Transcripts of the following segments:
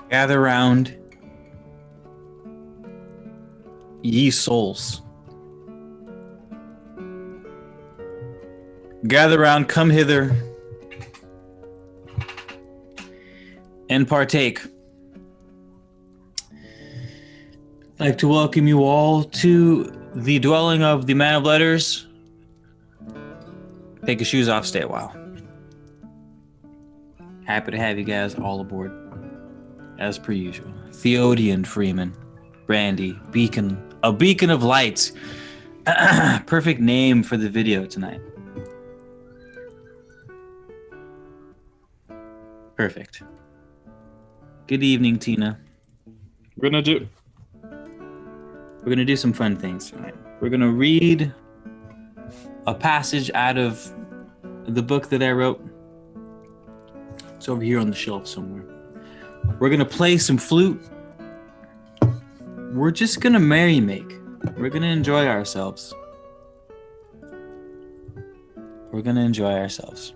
Gather round, ye souls. Gather round, come hither, and partake. I'd like to welcome you all to the dwelling of the man of letters. Take your shoes off, stay a while. Happy to have you guys all aboard, as per usual. Theodian Freeman, Brandy, Beacon, a beacon of light. Perfect name for the video tonight. Perfect. Good evening, Tina. We're gonna do some fun things tonight. We're gonna read a passage out of the book that I wrote. It's over here on the shelf somewhere. We're gonna play some flute. We're just gonna merry make. We're gonna enjoy ourselves. We're gonna enjoy ourselves.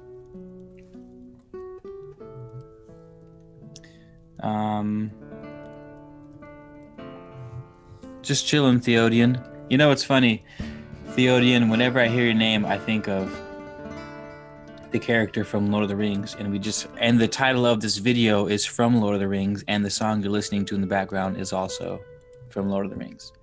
Just chilling, Theodian. You know what's funny? Theodian, whenever I hear your name, I think of the character from Lord of the Rings, and the title of this video is from Lord of the Rings, and the song you're listening to in the background is also from Lord of the Rings.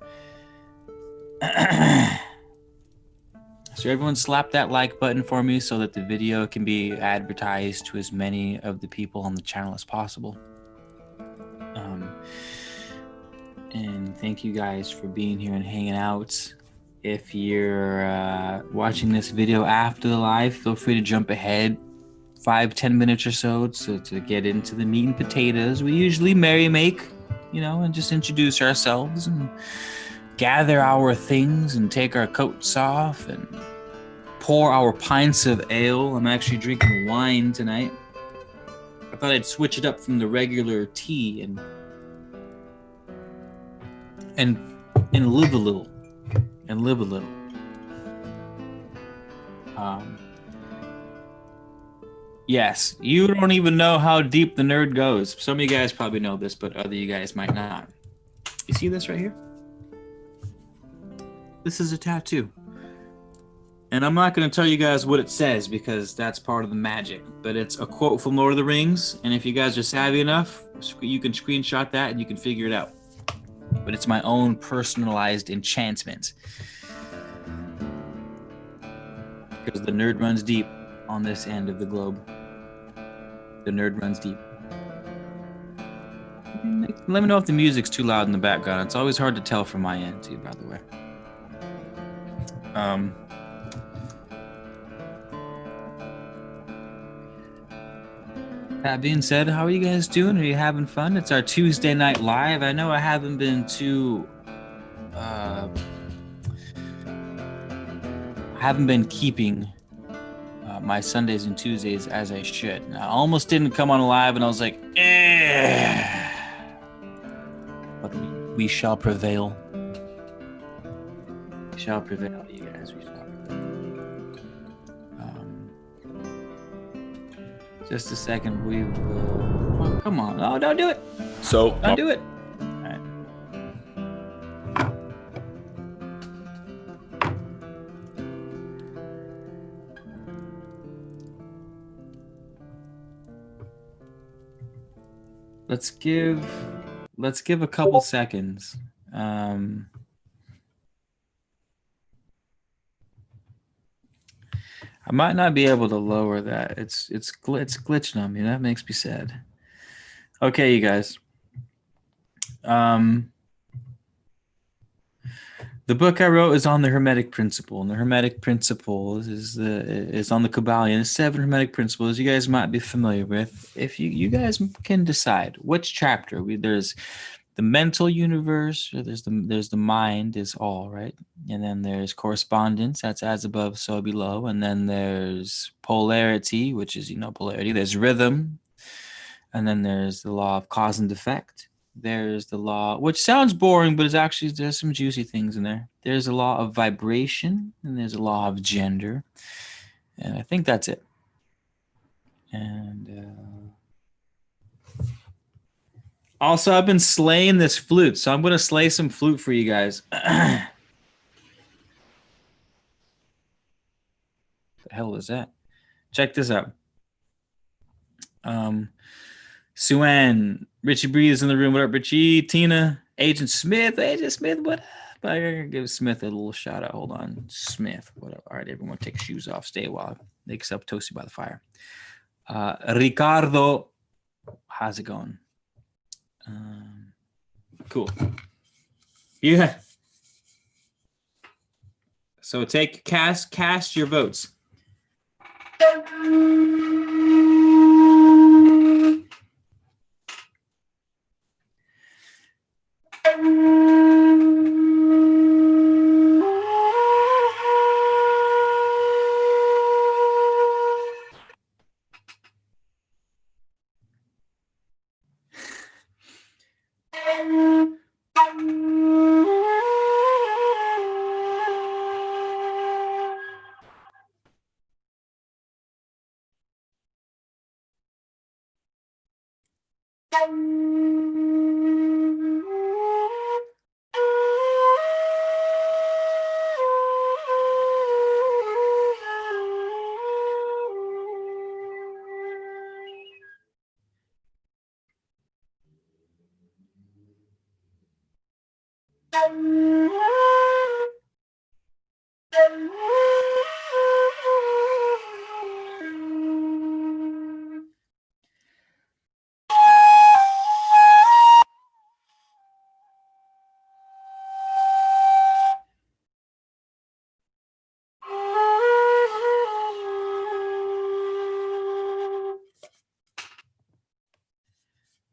So everyone slap that like button for me so that the video can be advertised to as many of the people on the channel as possible. And thank you guys for being here and hanging out. If you're watching this video after the live, feel free to jump ahead 5-10 minutes or so to get into the meat and potatoes. We usually merry make, and just introduce ourselves and gather our things and take our coats off and pour our pints of ale. I'm actually drinking wine tonight. I thought I'd switch it up from the regular tea and live a little. Yes, you don't even know how deep the nerd goes. Some of you guys probably know this, but other of you guys might not. You see this right here? This is a tattoo. And I'm not going to tell you guys what it says because that's part of the magic. But it's a quote from Lord of the Rings. And if you guys are savvy enough, you can screenshot that and you can figure it out. But it's my own personalized enchantment. Because the nerd runs deep on this end of the globe. The nerd runs deep. Let me know if the music's too loud in the background. It's always hard to tell from my end too, by the way. That being said, how are you guys doing? Are you having fun? It's our Tuesday night live. I know I haven't been keeping my Sundays and Tuesdays as I should. I almost didn't come on live, and I was like, but we shall prevail. We shall prevail, you guys. We shall prevail. Just a second. We will. Oh, come on. Oh, don't do it. Don't do it. All right. Let's give a couple seconds. I might not be able to lower that. It's glitching on me. That makes me sad. Okay, you guys. The book I wrote is on the Hermetic Principle, and the Hermetic Principle is on the Kabbalion. 7 Hermetic Principles you guys might be familiar with. If you guys can decide which chapter. There's the mental universe, or there's the mind is all, right? And then there's correspondence, that's as above, so below. And then there's polarity, which is, polarity. There's rhythm. And then there's the law of cause and effect. There's the law, which sounds boring, but there's some juicy things in there. There's a law of vibration, and there's a law of gender. And I think that's it. And Also, I've been slaying this flute, so I'm going to slay some flute for you guys. The hell is that? Check this out. Suan, Richie Breeze in the room. What up, Richie? Tina, Agent Smith, what up? I'm gonna give Smith a little shout out. Hold on, Smith. What up? All right, everyone, take your shoes off. Stay a while. Make yourself toasty by the fire. Ricardo, how's it going? Cool. Yeah. So cast your votes.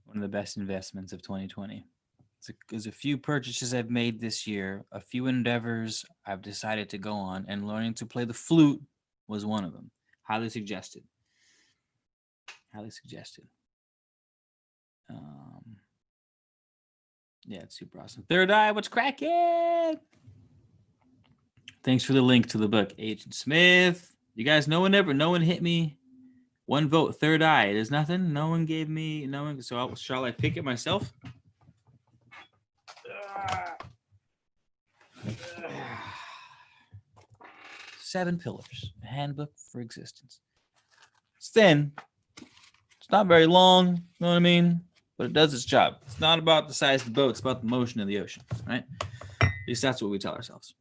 One of the best investments of 2020. There's a few purchases I've made this year, a few endeavors I've decided to go on, and learning to play the flute was one of them. Highly suggested. Highly suggested. Yeah, it's super awesome. Third Eye, what's cracking? Thanks for the link to the book, Agent Smith. You guys, no one hit me. One vote, Third Eye. There's nothing. No one gave me. No one. So shall I pick it myself? Seven Pillars, a handbook for existence. It's thin. It's not very long. You know what I mean? But it does its job. It's not about the size of the boat. It's about the motion of the ocean, right? At least that's what we tell ourselves.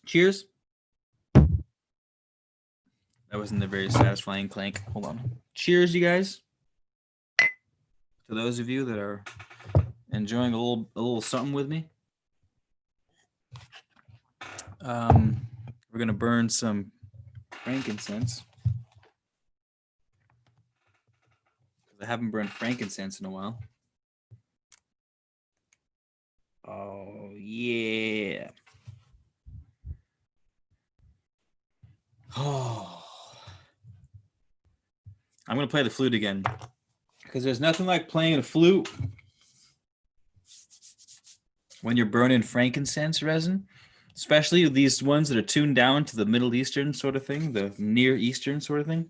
Cheers. That wasn't a very satisfying clank. Hold on. Cheers, you guys. To those of you that are enjoying a little something with me. We're gonna burn some frankincense. I haven't burned frankincense in a while. Oh yeah. Oh. I'm gonna play the flute again because there's nothing like playing a flute when you're burning frankincense resin, especially these ones that are tuned down to the Middle Eastern sort of thing, the Near Eastern sort of thing.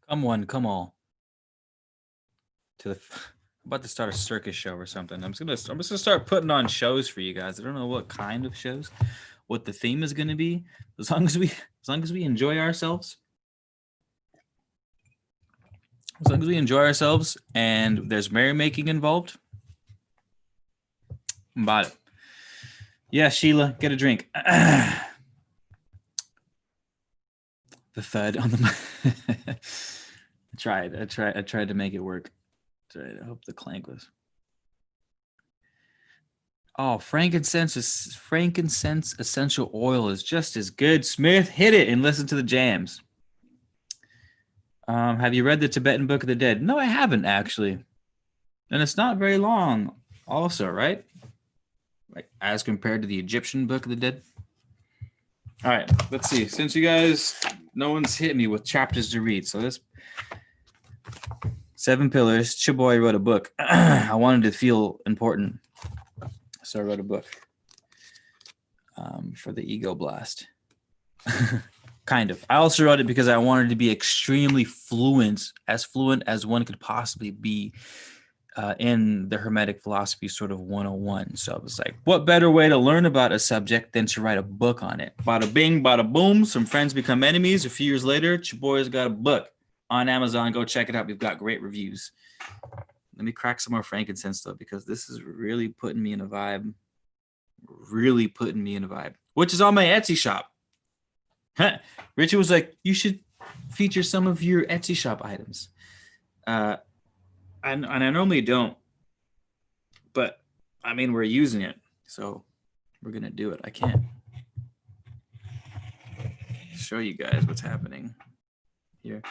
Come one, come all. I'm about to start a circus show or something. I'm just gonna start putting on shows for you guys. I don't know what kind of shows, what the theme is gonna be. As long as we enjoy ourselves, As long as we enjoy ourselves and there's merrymaking involved, I'm about it. Yeah, Sheila, get a drink. The thud on the. I tried to make it work. I hope the clank was. Oh, frankincense essential oil is just as good. Smith, hit it and listen to the jams. Have you read the Tibetan Book of the Dead? No, I haven't actually. And it's not very long also, right? Like as compared to the Egyptian Book of the Dead. All right, let's see. Since you guys, no one's hit me with chapters to read. So this 7 Pillars, Chiboy wrote a book. I wanted to feel important. So I wrote a book for the ego blast. Kind of. I also wrote it because I wanted to be extremely fluent as one could possibly be in the Hermetic philosophy sort of 101. So I was like, what better way to learn about a subject than to write a book on it? Bada bing, bada boom. Some friends become enemies. A few years later, Chiboy's got a book on Amazon. Go check it out. We've got great reviews. Let me crack some more frankincense, though, because this is really putting me in a vibe. Which is on my Etsy shop. Richard was like, you should feature some of your Etsy shop items. And I normally don't. But, I mean, we're using it. So we're going to do it. I can't show you guys what's happening here.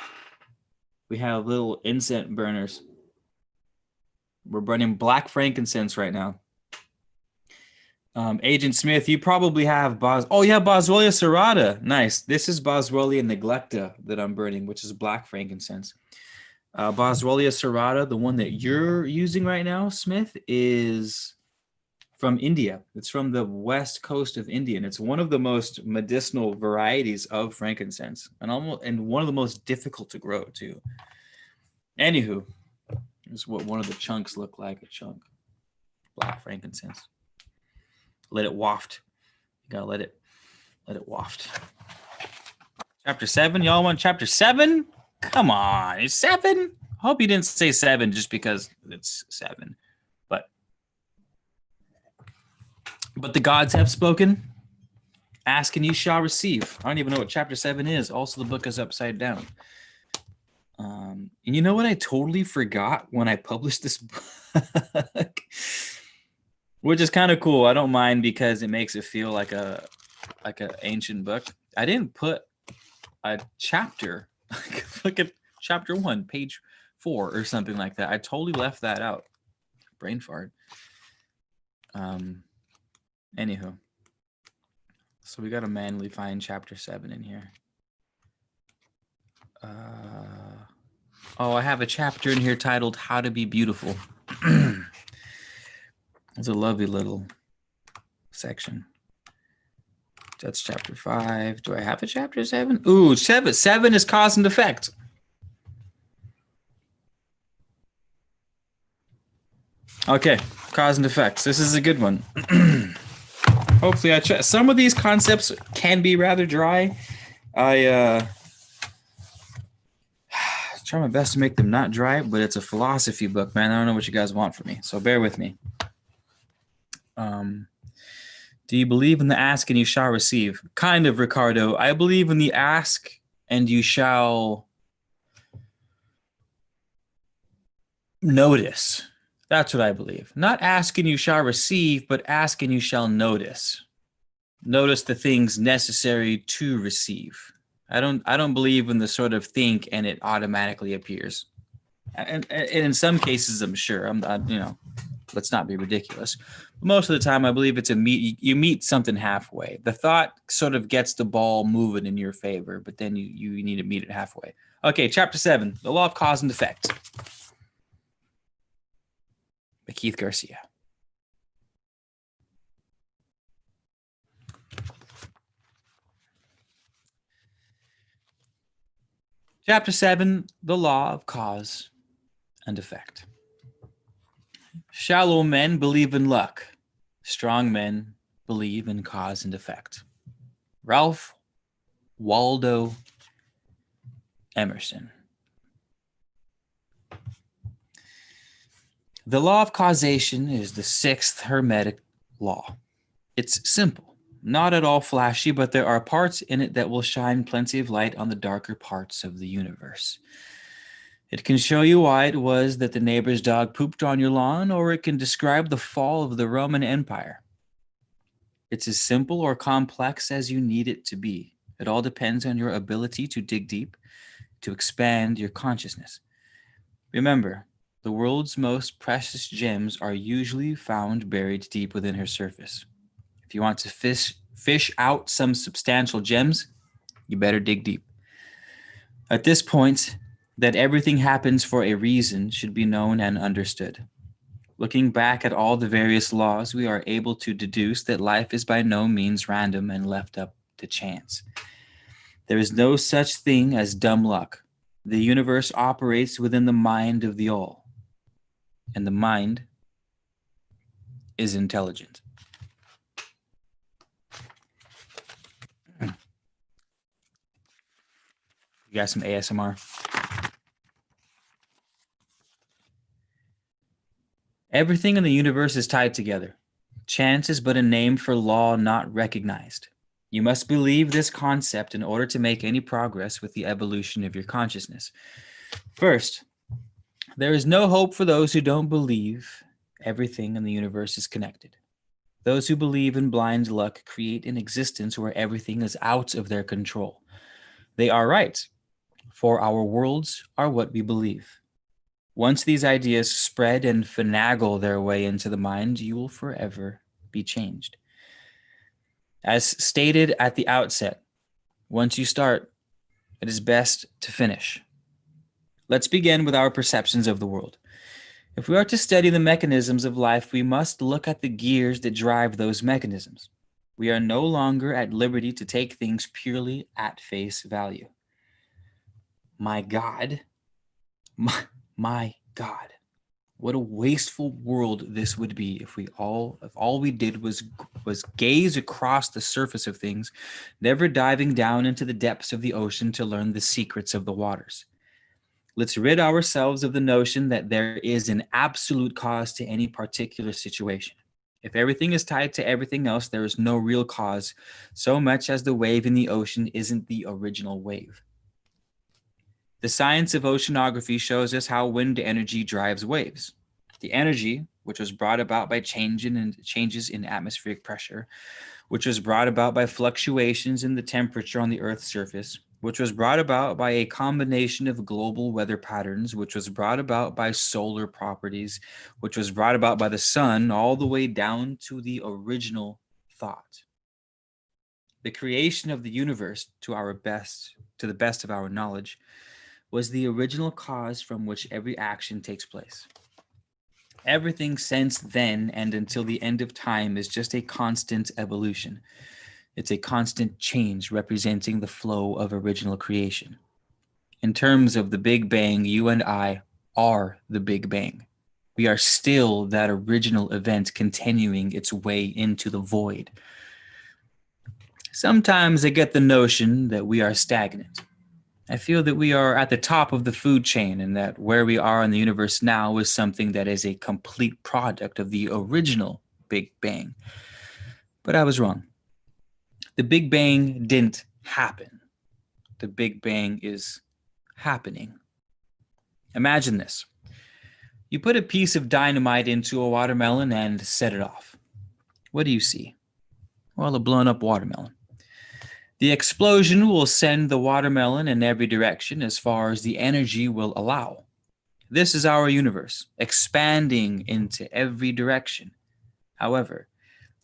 We have little incense burners. We're burning black frankincense right now. Agent Smith, you probably have Boswellia serrata. Nice. This is Boswellia neglecta that I'm burning, which is black frankincense. Boswellia serrata, the one that you're using right now, Smith, is from India. It's from the west coast of India, and it's one of the most medicinal varieties of frankincense, and one of the most difficult to grow too. Anywho, this is what one of the chunks look like. A chunk, black frankincense. Let it waft. You gotta let it waft. Chapter 7. Y'all want chapter 7? Come on, it's 7. I hope you didn't say 7 just because it's 7. But the gods have spoken. Ask and you shall receive. I don't even know what chapter 7 is. Also, the book is upside down. And you know what I totally forgot when I published this book? Which is kind of cool. I don't mind because it makes it feel like an ancient book. I didn't put a chapter, like a chapter 1, page 4 or something like that. I totally left that out. Brain fart. Anywho. So we got to manually find chapter 7 in here. I have a chapter in here titled How to Be Beautiful. It's a lovely little section. That's chapter 5. Do I have a chapter 7? Ooh, 7. 7 is cause and effect. Okay, cause and effects. This is a good one. Hopefully I try. Some of these concepts can be rather dry. I try my best to make them not dry, but it's a philosophy book, man. I don't know what you guys want from me, so bear with me. Do you believe in the ask and you shall receive? Kind of, Ricardo. I believe in the ask and you shall notice. That's what I believe. Not ask and you shall receive, but ask and you shall notice. Notice the things necessary to receive. I don't believe in the sort of think and it automatically appears. And in some cases, I'm sure. I'm not, let's not be ridiculous. But most of the time, I believe it's you meet something halfway. The thought sort of gets the ball moving in your favor, but then you need to meet it halfway. Okay, chapter 7, the law of cause and effect. By Keith Garcia. Chapter 7, the law of cause and effect. Shallow men believe in luck. Strong men believe in cause and effect. Ralph Waldo Emerson. The law of causation is the sixth Hermetic law. It's simple, not at all flashy, but there are parts in it that will shine plenty of light on the darker parts of the universe. It can show you why it was that the neighbor's dog pooped on your lawn, or it can describe the fall of the Roman Empire. It's as simple or complex as you need it to be. It all depends on your ability to dig deep, to expand your consciousness. Remember, the world's most precious gems are usually found buried deep within her surface. If you want to fish out some substantial gems, you better dig deep. At this point, that everything happens for a reason should be known and understood. Looking back at all the various laws, we are able to deduce that life is by no means random and left up to chance. There is no such thing as dumb luck. The universe operates within the mind of the all, and the mind is intelligent. You got some ASMR? Everything in the universe is tied together. Chance is but a name for law not recognized. You must believe this concept in order to make any progress with the evolution of your consciousness. First, there is no hope for those who don't believe everything in the universe is connected. Those who believe in blind luck create an existence where everything is out of their control. They are right, for our worlds are what we believe. Once these ideas spread and finagle their way into the mind, you will forever be changed. As stated at the outset, once you start, it is best to finish. Let's begin with our perceptions of the world. If we are to study the mechanisms of life, we must look at the gears that drive those mechanisms. We are no longer at liberty to take things purely at face value. My God, my God, what a wasteful world this would be if all we did was gaze across the surface of things, never diving down into the depths of the ocean to learn the secrets of the waters. Let's rid ourselves of the notion that there is an absolute cause to any particular situation. If everything is tied to everything else, there is no real cause, so much as the wave in the ocean isn't the original wave. The science of oceanography shows us how wind energy drives waves. The energy, which was brought about by changes in atmospheric pressure, which was brought about by fluctuations in the temperature on the Earth's surface, which was brought about by a combination of global weather patterns, which was brought about by solar properties, which was brought about by the sun, all the way down to the original thought. The creation of the universe, to the best of our knowledge, was the original cause from which every action takes place. Everything since then and until the end of time is just a constant evolution. It's a constant change representing the flow of original creation. In terms of the Big Bang, you and I are the Big Bang. We are still that original event continuing its way into the void. Sometimes I get the notion that we are stagnant. I feel that we are at the top of the food chain and that where we are in the universe now is something that is a complete product of the original Big Bang. But I was wrong. The Big Bang didn't happen. The Big Bang is happening. Imagine this. You put a piece of dynamite into a watermelon and set it off. What do you see? Well, a blown up watermelon. The explosion will send the watermelon in every direction as far as the energy will allow. This is our universe, expanding into every direction. However,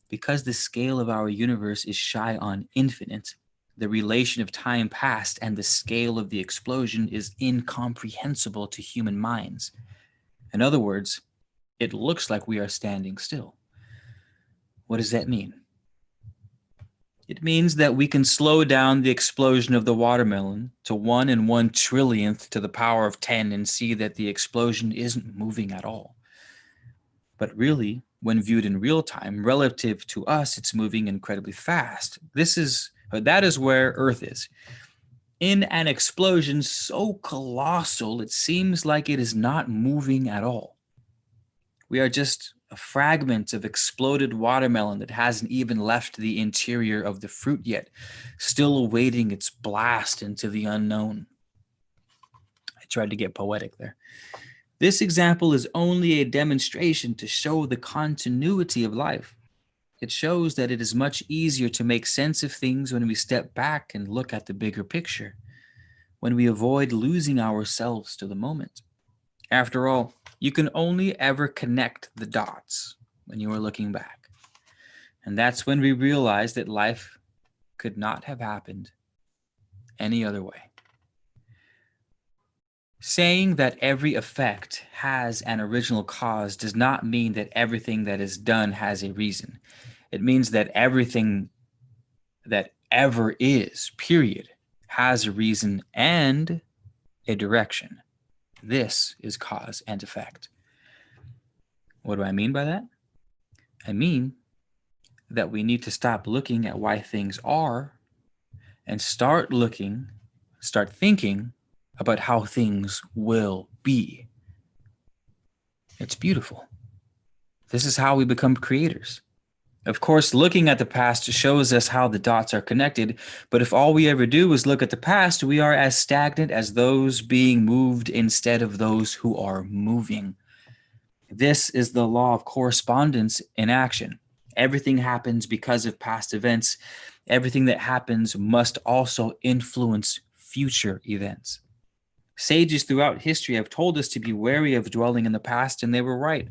because the scale of our universe is shy on infinite, the relation of time past and the scale of the explosion is incomprehensible to human minds. In other words, it looks like we are standing still. What does that mean? It means that we can slow down the explosion of the watermelon to 1 in 1 trillionth to the power of 10 and see that the explosion isn't moving at all. But really, when viewed in real time, relative to us, it's moving incredibly fast. That is where Earth is. In an explosion so colossal, it seems like it is not moving at all. We are just a fragment of exploded watermelon that hasn't even left the interior of the fruit yet, still awaiting its blast into the unknown. I tried to get poetic there. This example is only a demonstration to show the continuity of life. It shows that it is much easier to make sense of things when we step back and look at the bigger picture, when we avoid losing ourselves to the moment. After all, you can only ever connect the dots when you are looking back. And that's when we realize that life could not have happened any other way. Saying that every effect has an original cause does not mean that everything that is done has a reason. It means that everything that ever is, period, has a reason and a direction. This is cause and effect. What do I mean by that? I mean that we need to stop looking at why things are and start thinking about how things will be. It's beautiful. This is how we become creators. Of course, looking at the past shows us how the dots are connected, but if all we ever do is look at the past, we are as stagnant as those being moved instead of those who are moving. This is the law of correspondence in action. Everything happens because of past events. Everything that happens must also influence future events. Sages throughout history have told us to be wary of dwelling in the past, and they were right.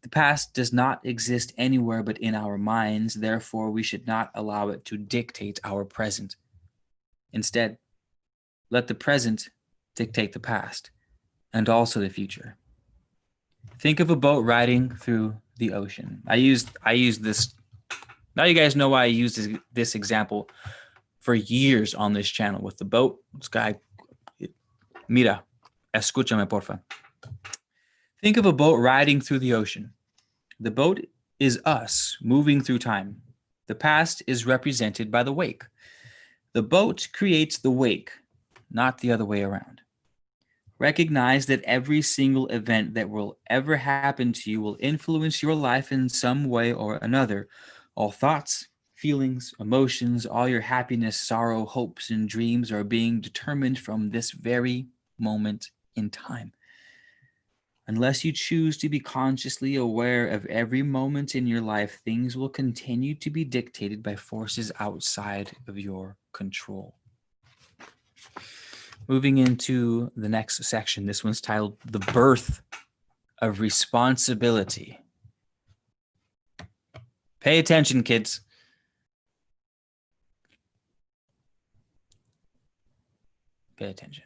The past does not exist anywhere but in our minds. Therefore, we should not allow it to dictate our present. Instead, let the present dictate the past and also the future. Think of a boat riding through the ocean. I used this. Now you guys know why I used this example for years on this channel with the boat. This guy, mira, escúchame porfa. Think of a boat riding through the ocean. The boat is us moving through time. The past is represented by the wake. The boat creates the wake, not the other way around. Recognize that every single event that will ever happen to you will influence your life in some way or another. All thoughts, feelings, emotions, all your happiness, sorrow, hopes, and dreams are being determined from this very moment in time. Unless you choose to be consciously aware of every moment in your life, things will continue to be dictated by forces outside of your control. Moving into the next section, this one's titled The Birth of Responsibility. Pay attention, kids. Pay attention.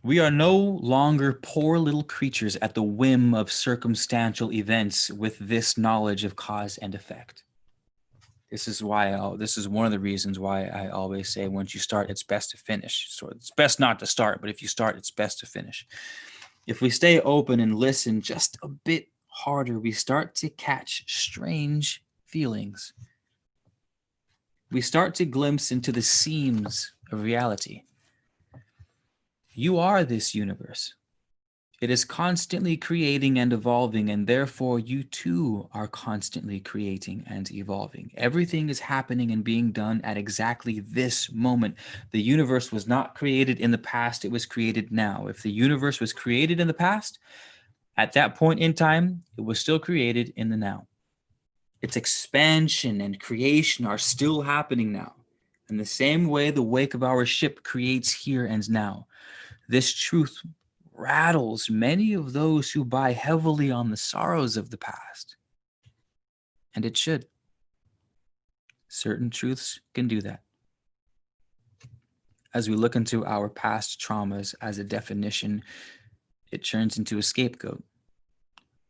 We are no longer poor little creatures at the whim of circumstantial events with this knowledge of cause and effect. This is one of the reasons why I always say once you start, it's best to finish. So it's best not to start, but if you start, it's best to finish. If we stay open and listen just a bit harder, we start to catch strange feelings. We start to glimpse into the seams of reality. You are this universe. It is constantly creating and evolving, and therefore you too are constantly creating and evolving. Everything is happening and being done at exactly this moment. The universe was not created in the past, it was created now. If the universe was created in the past, at that point in time, it was still created in the now. Its expansion and creation are still happening now. In the same way the wake of our ship creates here and now. This truth rattles many of those who buy heavily on the sorrows of the past. And it should. Certain truths can do that. As we look into our past traumas as a definition, it turns into a scapegoat.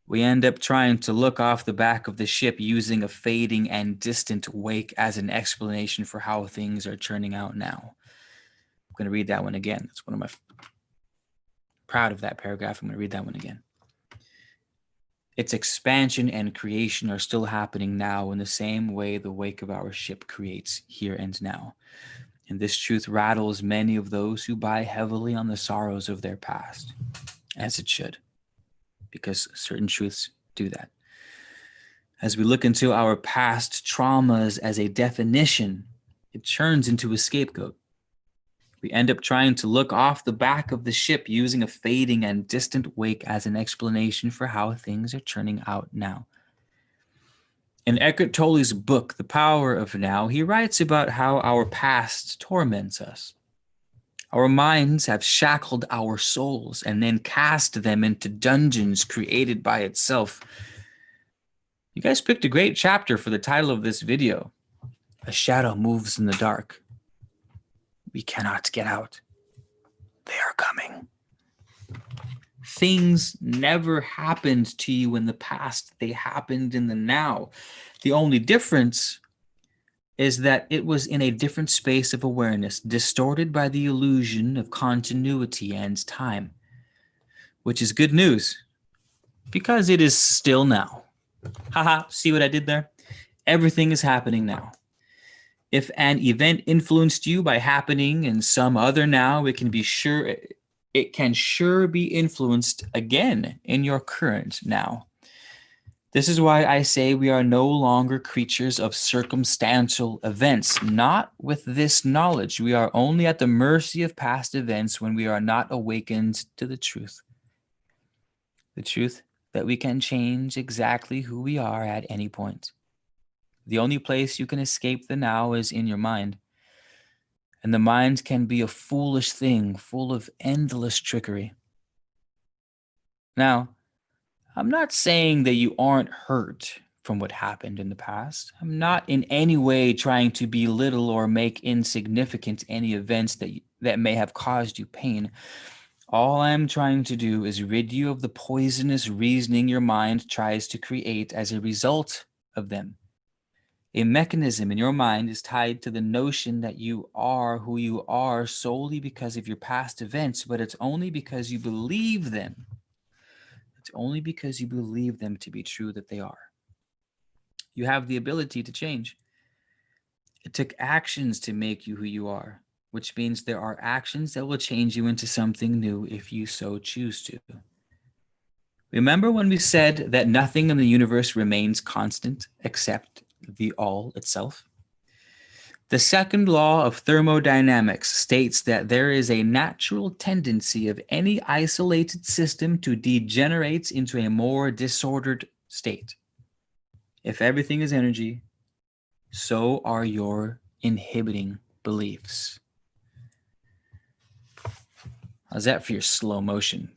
We end up trying to look off the back of the ship using a fading and distant wake as an explanation for how things are turning out now. I'm going to read that one again. It's one of my proud of that paragraph. I'm going to read that one again. Its expansion and creation are still happening now in the same way the wake of our ship creates here and now. And this truth rattles many of those who buy heavily on the sorrows of their past. as it should, because certain truths do that. As we look into our past traumas as a definition, it turns into a scapegoat. We end up trying to look off the back of the ship using a fading and distant wake as an explanation for how things are turning out now. In Eckhart Tolle's book, The Power of Now, he writes about how our past torments us. Our minds have shackled our souls and then cast them into dungeons created by itself. You guys picked a great chapter for the title of this video. A shadow moves in the dark. We cannot get out. They are coming. Things never happened to you in the past. They happened in the now. The only difference is that it was in a different space of awareness, distorted by the illusion of continuity and time, which is good news because it is still now. Haha, see what I did there? Everything is happening now. If an event influenced you by happening in some other now, it can sure be influenced again in your current now. This is why I say we are no longer creatures of circumstantial events. Not with this knowledge. We are only at the mercy of past events when we are not awakened to the truth. The truth that we can change exactly who we are at any point. The only place you can escape the now is in your mind. And the mind can be a foolish thing, full of endless trickery. Now, I'm not saying that you aren't hurt from what happened in the past. I'm not in any way trying to belittle or make insignificant any events that may have caused you pain. All I'm trying to do is rid you of the poisonous reasoning your mind tries to create as a result of them. A mechanism in your mind is tied to the notion that you are who you are solely because of your past events, but it's only because you believe them. It's only because you believe them to be true that they are. You have the ability to change. It took actions to make you who you are, which means there are actions that will change you into something new if you so choose to. Remember when we said that nothing in the universe remains constant except the all itself? The second law of thermodynamics states that there is a natural tendency of any isolated system to degenerate into a more disordered state. If everything is energy, so are your inhibiting beliefs. How's that for your slow motion,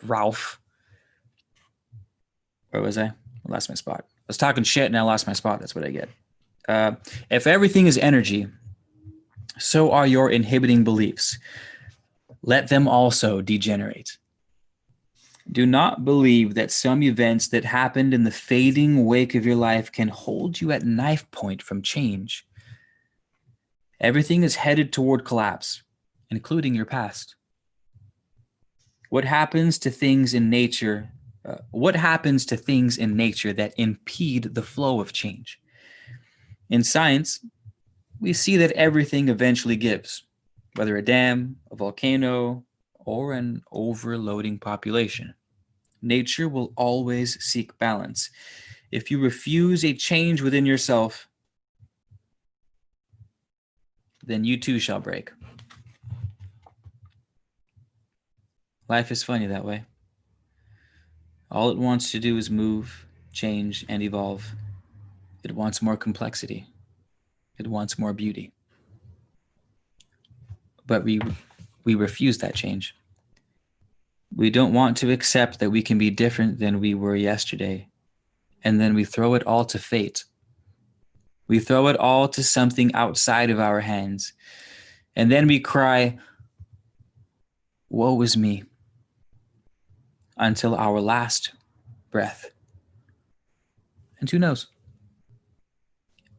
Ralph? Where was I lost my spot. I was talking shit and I lost my spot. That's what I get. If everything is energy, so are your inhibiting beliefs. Let them also degenerate. Do not believe that some events that happened in the fading wake of your life can hold you at knife point from change. Everything is headed toward collapse, including your past. What happens to things in nature that impede the flow of change? In science, we see that everything eventually gives, whether a dam, a volcano, or an overloading population. Nature will always seek balance. If you refuse a change within yourself, then you too shall break. Life is funny that way. All it wants to do is move, change, and evolve. It wants more complexity. It wants more beauty. But we refuse that change. We don't want to accept that we can be different than we were yesterday. And then we throw it all to fate. We throw it all to something outside of our hands. And then we cry, woe is me, until our last breath. And who knows?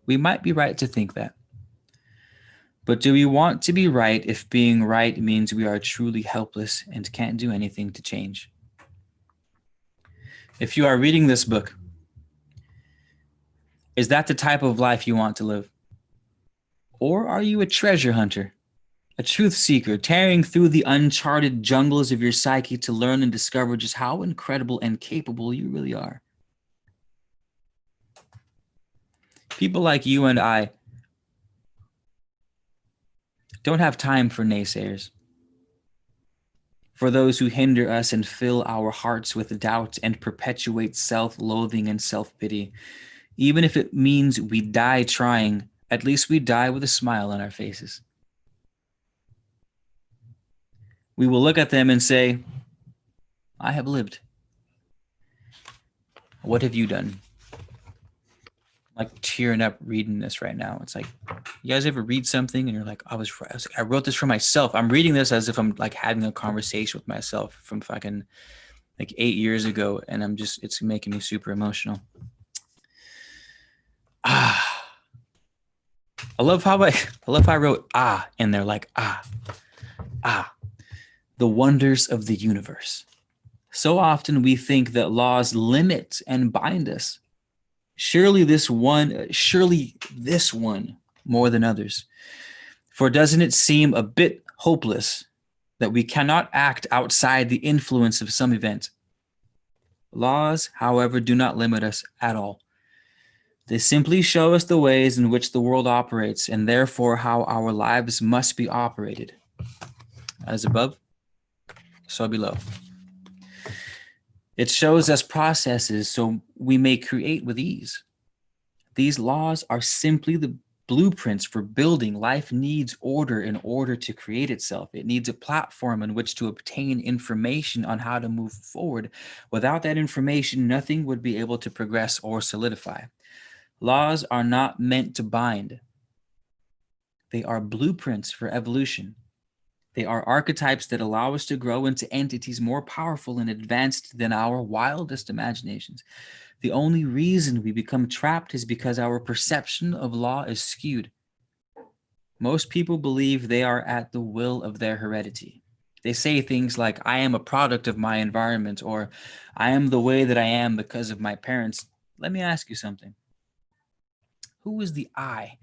We might be right to think that. But do we want to be right if being right means we are truly helpless and can't do anything to change? If you are reading this book, is that the type of life you want to live? Or are you a treasure hunter, A truth seeker, tearing through the uncharted jungles of your psyche to learn and discover just how incredible and capable you really are. People like you and I don't have time for naysayers, for those who hinder us and fill our hearts with doubt and perpetuate self-loathing and self-pity. Even if it means we die trying, at least we die with a smile on our faces. We will look at them and say, I have lived. What have you done? I'm like tearing up reading this right now. It's like, you guys ever read something and you're like, I wrote this for myself. I'm reading this as if I'm like having a conversation with myself from fucking like 8 years ago, and it's making me super emotional. I love how I wrote in there, like the wonders of the universe. So often we think that laws limit and bind us. Surely this one more than others. For doesn't it seem a bit hopeless that we cannot act outside the influence of some event? Laws, however, do not limit us at all. They simply show us the ways in which the world operates, and therefore how our lives must be operated. As above, so below. It shows us processes so we may create with ease. These laws are simply the blueprints for building. Life needs order in order to create itself. It needs a platform in which to obtain information on how to move forward. Without that information, nothing would be able to progress or solidify. Laws are not meant to bind. They are blueprints for evolution. They are archetypes that allow us to grow into entities more powerful and advanced than our wildest imaginations. The only reason we become trapped is because our perception of law is skewed. Most people believe they are at the will of their heredity. They say things like, I am a product of my environment, or I am the way that I am because of my parents. Let me ask you something. Who is the I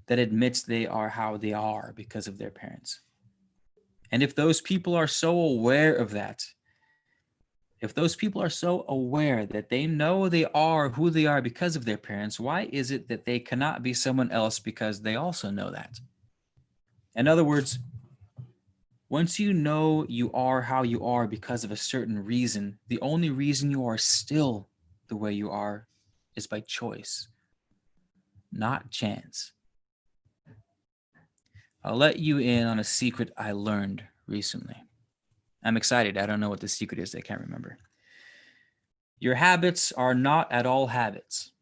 that admits they are how they are because of their parents? And if those people are so aware of that, if those people are so aware that they know they are who they are because of their parents, why is it that they cannot be someone else because they also know that? In other words, once you know you are how you are because of a certain reason, the only reason you are still the way you are is by choice, not chance. I'll let you in on a secret I learned recently. I'm excited. I don't know what the secret is. I can't remember. Your habits are not at all habits.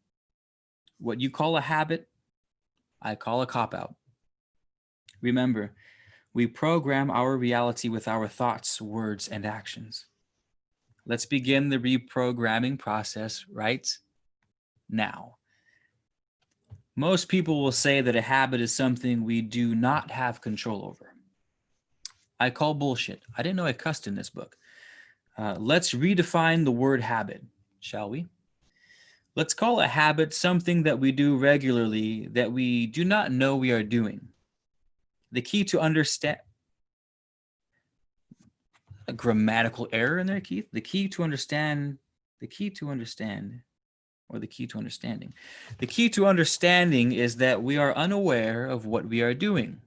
What you call a habit, I call a cop-out. Remember, we program our reality with our thoughts, words, and actions. Let's begin the reprogramming process right now. Most people will say that a habit is something we do not have control over. I call bullshit. I didn't know I cussed in this book. Let's redefine the word habit, shall we? Let's call a habit something that we do regularly that we do not know we are doing. The key to understand a grammatical error in there, Keith. The key to understanding. The key to understanding is that we are unaware of what we are doing.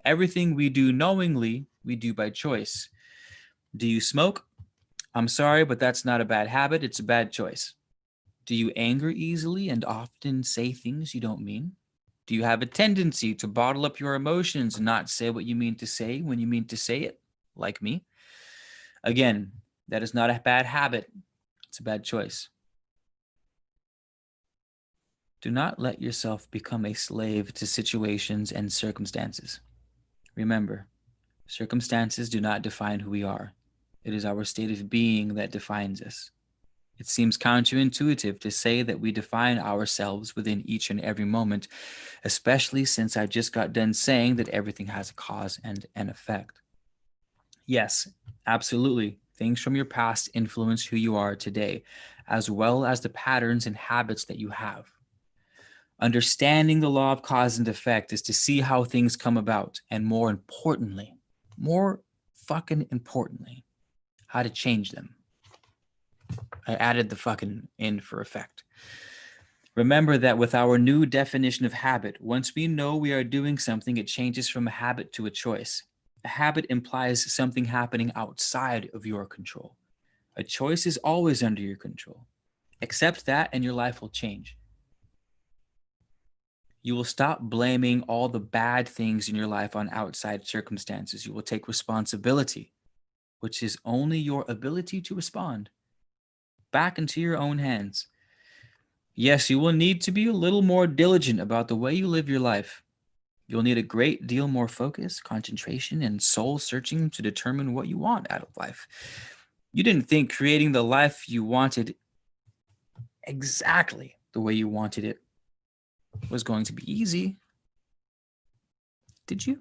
Everything we do knowingly, we do by choice. Do you smoke? I'm sorry, but that's not a bad habit. It's a bad choice. Do you anger easily and often say things you don't mean? Do you have a tendency to bottle up your emotions and not say what you mean to say when you mean to say it, like me? Again, that is not a bad habit. It's a bad choice. Do not let yourself become a slave to situations and circumstances. Remember, circumstances do not define who we are. It is our state of being that defines us. It seems counterintuitive to say that we define ourselves within each and every moment, especially since I just got done saying that everything has a cause and an effect. Yes, absolutely. Things from your past influence who you are today, as well as the patterns and habits that you have. Understanding the law of cause and effect is to see how things come about, and more fucking importantly, how to change them. I added the fucking in for effect. Remember that with our new definition of habit, once we know we are doing something, it changes from a habit to a choice. A habit implies something happening outside of your control. A choice is always under your control. Accept that and your life will change. You will stop blaming all the bad things in your life on outside circumstances. You will take responsibility, which is only your ability to respond, back into your own hands. Yes, you will need to be a little more diligent about the way you live your life. You'll need a great deal more focus, concentration, and soul searching to determine what you want out of life. You didn't think creating the life you wanted exactly the way you wanted it was going to be easy, did you?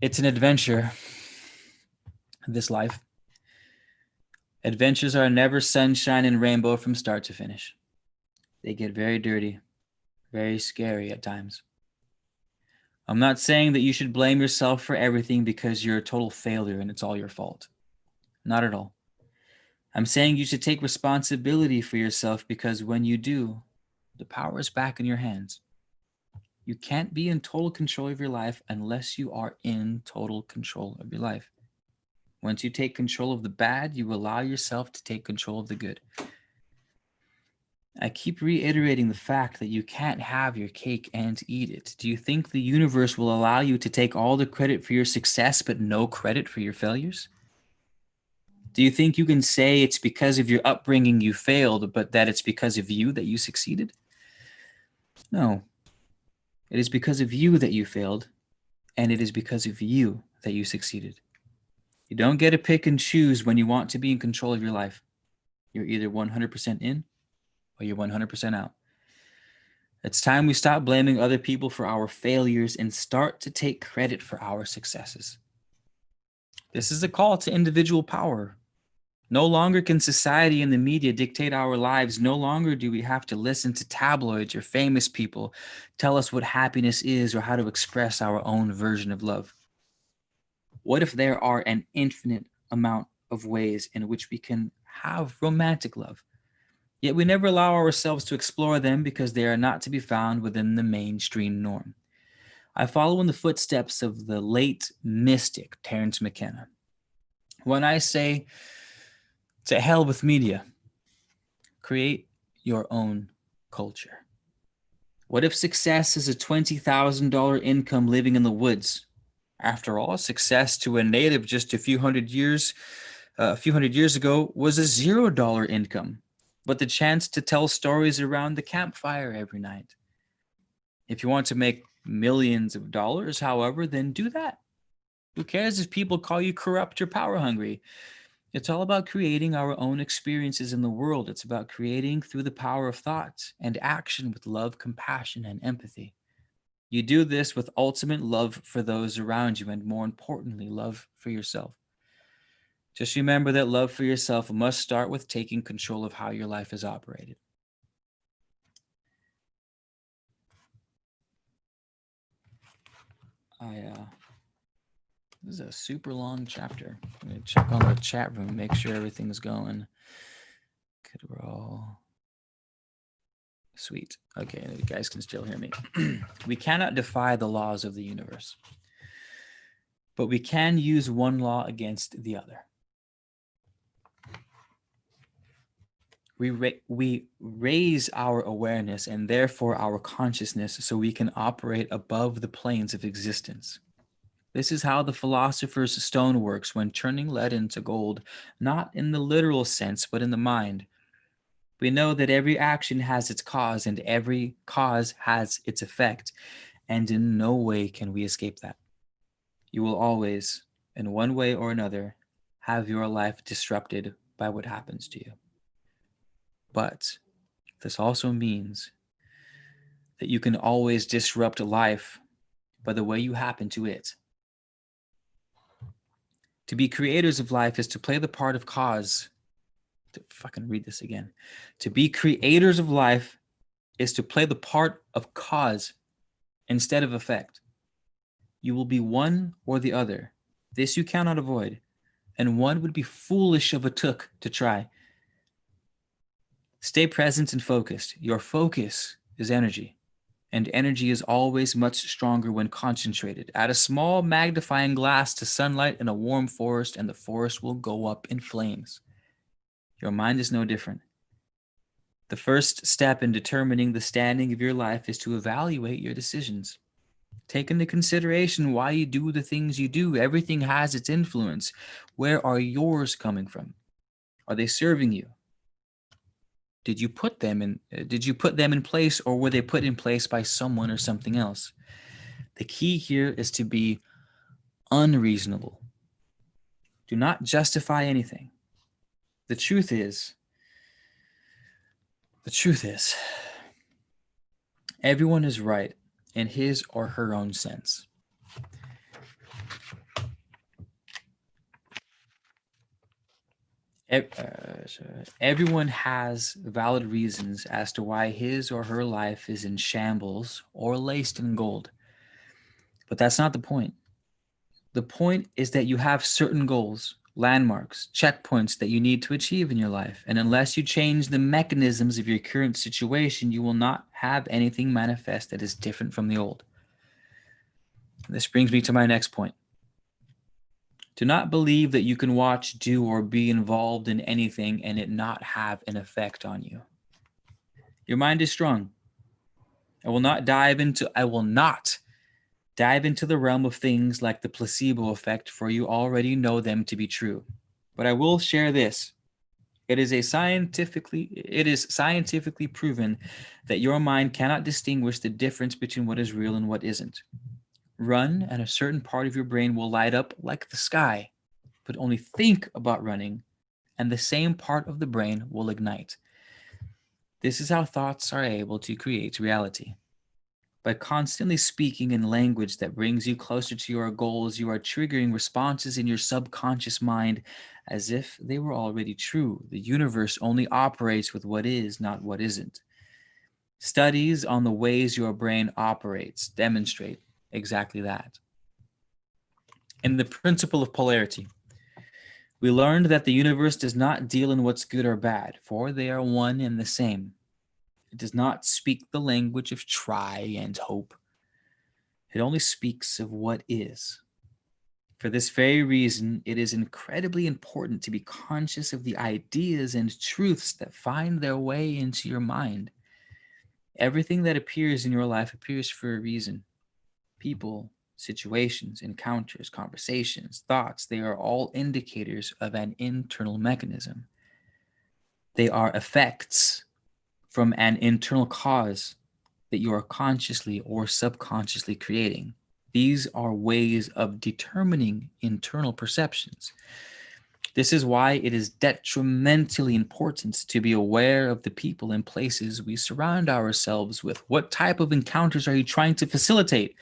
It's an adventure, this life. Adventures are never sunshine and rainbow from start to finish. They get very dirty, very scary at times. I'm not saying that you should blame yourself for everything because you're a total failure and it's all your fault. Not at all. I'm saying you should take responsibility for yourself because when you do, the power is back in your hands. You can't be in total control of your life unless you are in total control of your life. Once you take control of the bad, you allow yourself to take control of the good. I keep reiterating the fact that you can't have your cake and eat it. Do you think the universe will allow you to take all the credit for your success but no credit for your failures? Do you think you can say it's because of your upbringing you failed, but that it's because of you that you succeeded? No. It is because of you that you failed, and it is because of you that you succeeded. You don't get to pick and choose when you want to be in control of your life. You're either 100% in or you're 100% out. It's time we stop blaming other people for our failures and start to take credit for our successes. This is a call to individual power. No longer can society and the media dictate our lives. No longer do we have to listen to tabloids or famous people tell us what happiness is or how to express our own version of love. What if there are an infinite amount of ways in which we can have romantic love? Yet we never allow ourselves to explore them because they are not to be found within the mainstream norm. I follow in the footsteps of the late mystic Terence McKenna when I say, to hell with media, create your own culture. What if success is a $20,000 income living in the woods? After all, success to a native just a few hundred years ago was a $0 income, but the chance to tell stories around the campfire every night. If you want to make millions of dollars, however, then do that. Who cares if people call you corrupt or power hungry? It's all about creating our own experiences in the world. It's about creating through the power of thought and action with love, compassion, and empathy. You do this with ultimate love for those around you and, more importantly, love for yourself. Just remember that love for yourself must start with taking control of how your life is operated. This is a super long chapter. I'm going to check on the chat room, make sure everything's going. Good roll. Sweet. Okay, you guys can still hear me. We cannot defy the laws of the universe, but we can use one law against the other. We raise our awareness and therefore our consciousness so we can operate above the planes of existence. This is how the philosopher's stone works when turning lead into gold, not in the literal sense, but in the mind. We know that every action has its cause and every cause has its effect, and in no way can we escape that. You will always, in one way or another, have your life disrupted by what happens to you. But this also means that you can always disrupt life by the way you happen to it. To be creators of life is to play the part of cause to fucking read this again. To be creators of life is to play the part of cause instead of effect. You will be one or the other. This you cannot avoid, and one would be foolish of a took to try. Stay present and focused. Your focus is energy, and energy is always much stronger when concentrated. Add a small magnifying glass to sunlight in a warm forest, and the forest will go up in flames. Your mind is no different. The first step in determining the standing of your life is to evaluate your decisions. Take into consideration why you do the things you do. Everything has its influence. Where are yours coming from? Are they serving you? Did you put them in place, or were they put in place by someone or something else? The key here is to be unreasonable. Do not justify anything. The truth is, everyone is right in his or her own sense. Everyone has valid reasons as to why his or her life is in shambles or laced in gold. But that's not the point. The point is that you have certain goals, landmarks, checkpoints that you need to achieve in your life. And unless you change the mechanisms of your current situation, you will not have anything manifest that is different from the old. This brings me to my next point. Do not believe that you can watch, do, or be involved in anything and it not have an effect on you. Your mind is strong. I will not dive into the realm of things like the placebo effect, for you already know them to be true. But I will share this. It is scientifically proven that your mind cannot distinguish the difference between what is real and what isn't. Run, and a certain part of your brain will light up like the sky, but only think about running, and the same part of the brain will ignite. This is how thoughts are able to create reality. By constantly speaking in language that brings you closer to your goals, you are triggering responses in your subconscious mind as if they were already true. The universe only operates with what is, not what isn't. Studies on the ways your brain operates demonstrate exactly that. In the principle of polarity, we learned that the universe does not deal in what's good or bad, for they are one and the same. It does not speak the language of try and hope. It only speaks of what is. For this very reason, it is incredibly important to be conscious of the ideas and truths that find their way into your mind. Everything that appears in your life appears for a reason. People, situations, encounters, conversations, thoughts, they are all indicators of an internal mechanism. They are effects from an internal cause that you are consciously or subconsciously creating. These are ways of determining internal perceptions. This is why it is detrimentally important to be aware of the people and places we surround ourselves with. What type of encounters are you trying to facilitate?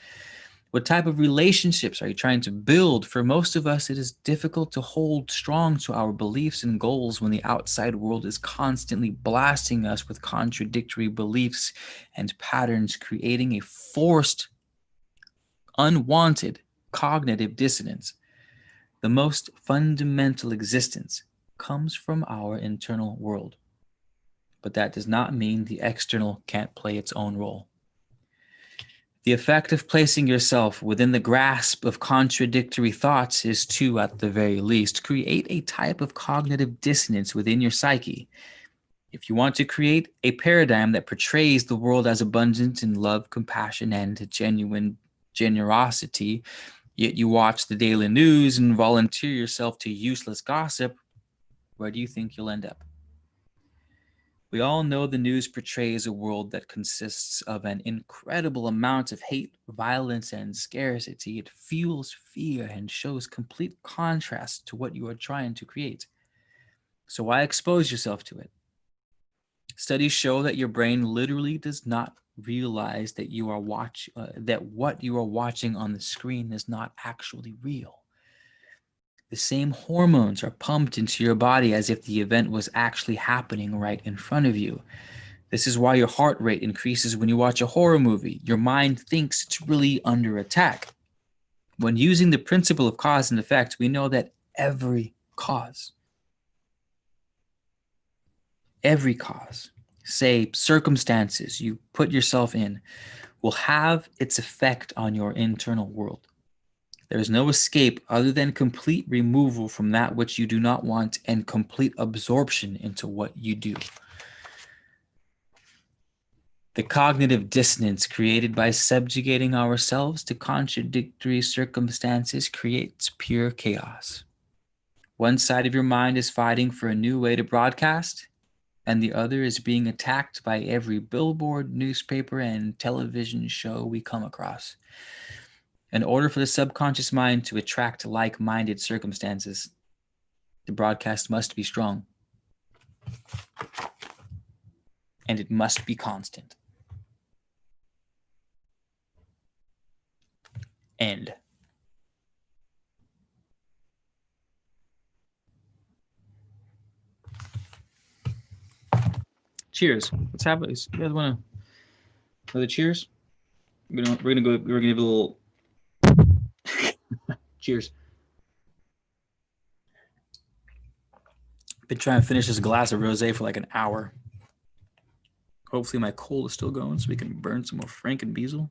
What type of relationships are you trying to build? For most of us, it is difficult to hold strong to our beliefs and goals when the outside world is constantly blasting us with contradictory beliefs and patterns, creating a forced, unwanted cognitive dissonance. The most fundamental existence comes from our internal world. But that does not mean the external can't play its own role. The effect of placing yourself within the grasp of contradictory thoughts is to, at the very least, create a type of cognitive dissonance within your psyche. If you want to create a paradigm that portrays the world as abundant in love, compassion, and genuine generosity, yet you watch the daily news and volunteer yourself to useless gossip, where do you think you'll end up? We all know the news portrays a world that consists of an incredible amount of hate, violence, and scarcity. It fuels fear and shows complete contrast to what you are trying to create. So why expose yourself to it? Studies show that your brain literally does not realize that that what you are watching on the screen is not actually real. The same hormones are pumped into your body as if the event was actually happening right in front of you. This is why your heart rate increases when you watch a horror movie. Your mind thinks it's really under attack. When using the principle of cause and effect, we know that every cause, say circumstances you put yourself in, will have its effect on your internal world. There is no escape other than complete removal from that which you do not want and complete absorption into what you do. The cognitive dissonance created by subjugating ourselves to contradictory circumstances creates pure chaos. One side of your mind is fighting for a new way to broadcast, and the other is being attacked by every billboard, newspaper, and television show we come across. In order for the subconscious mind to attract like-minded circumstances, the broadcast must be strong. And it must be constant. End. Cheers. Let's have it. You guys want to the cheers? We're gonna give a little cheers. Been trying to finish this glass of rosé for like an hour. Hopefully my coal is still going so we can burn some more Frankenbezel.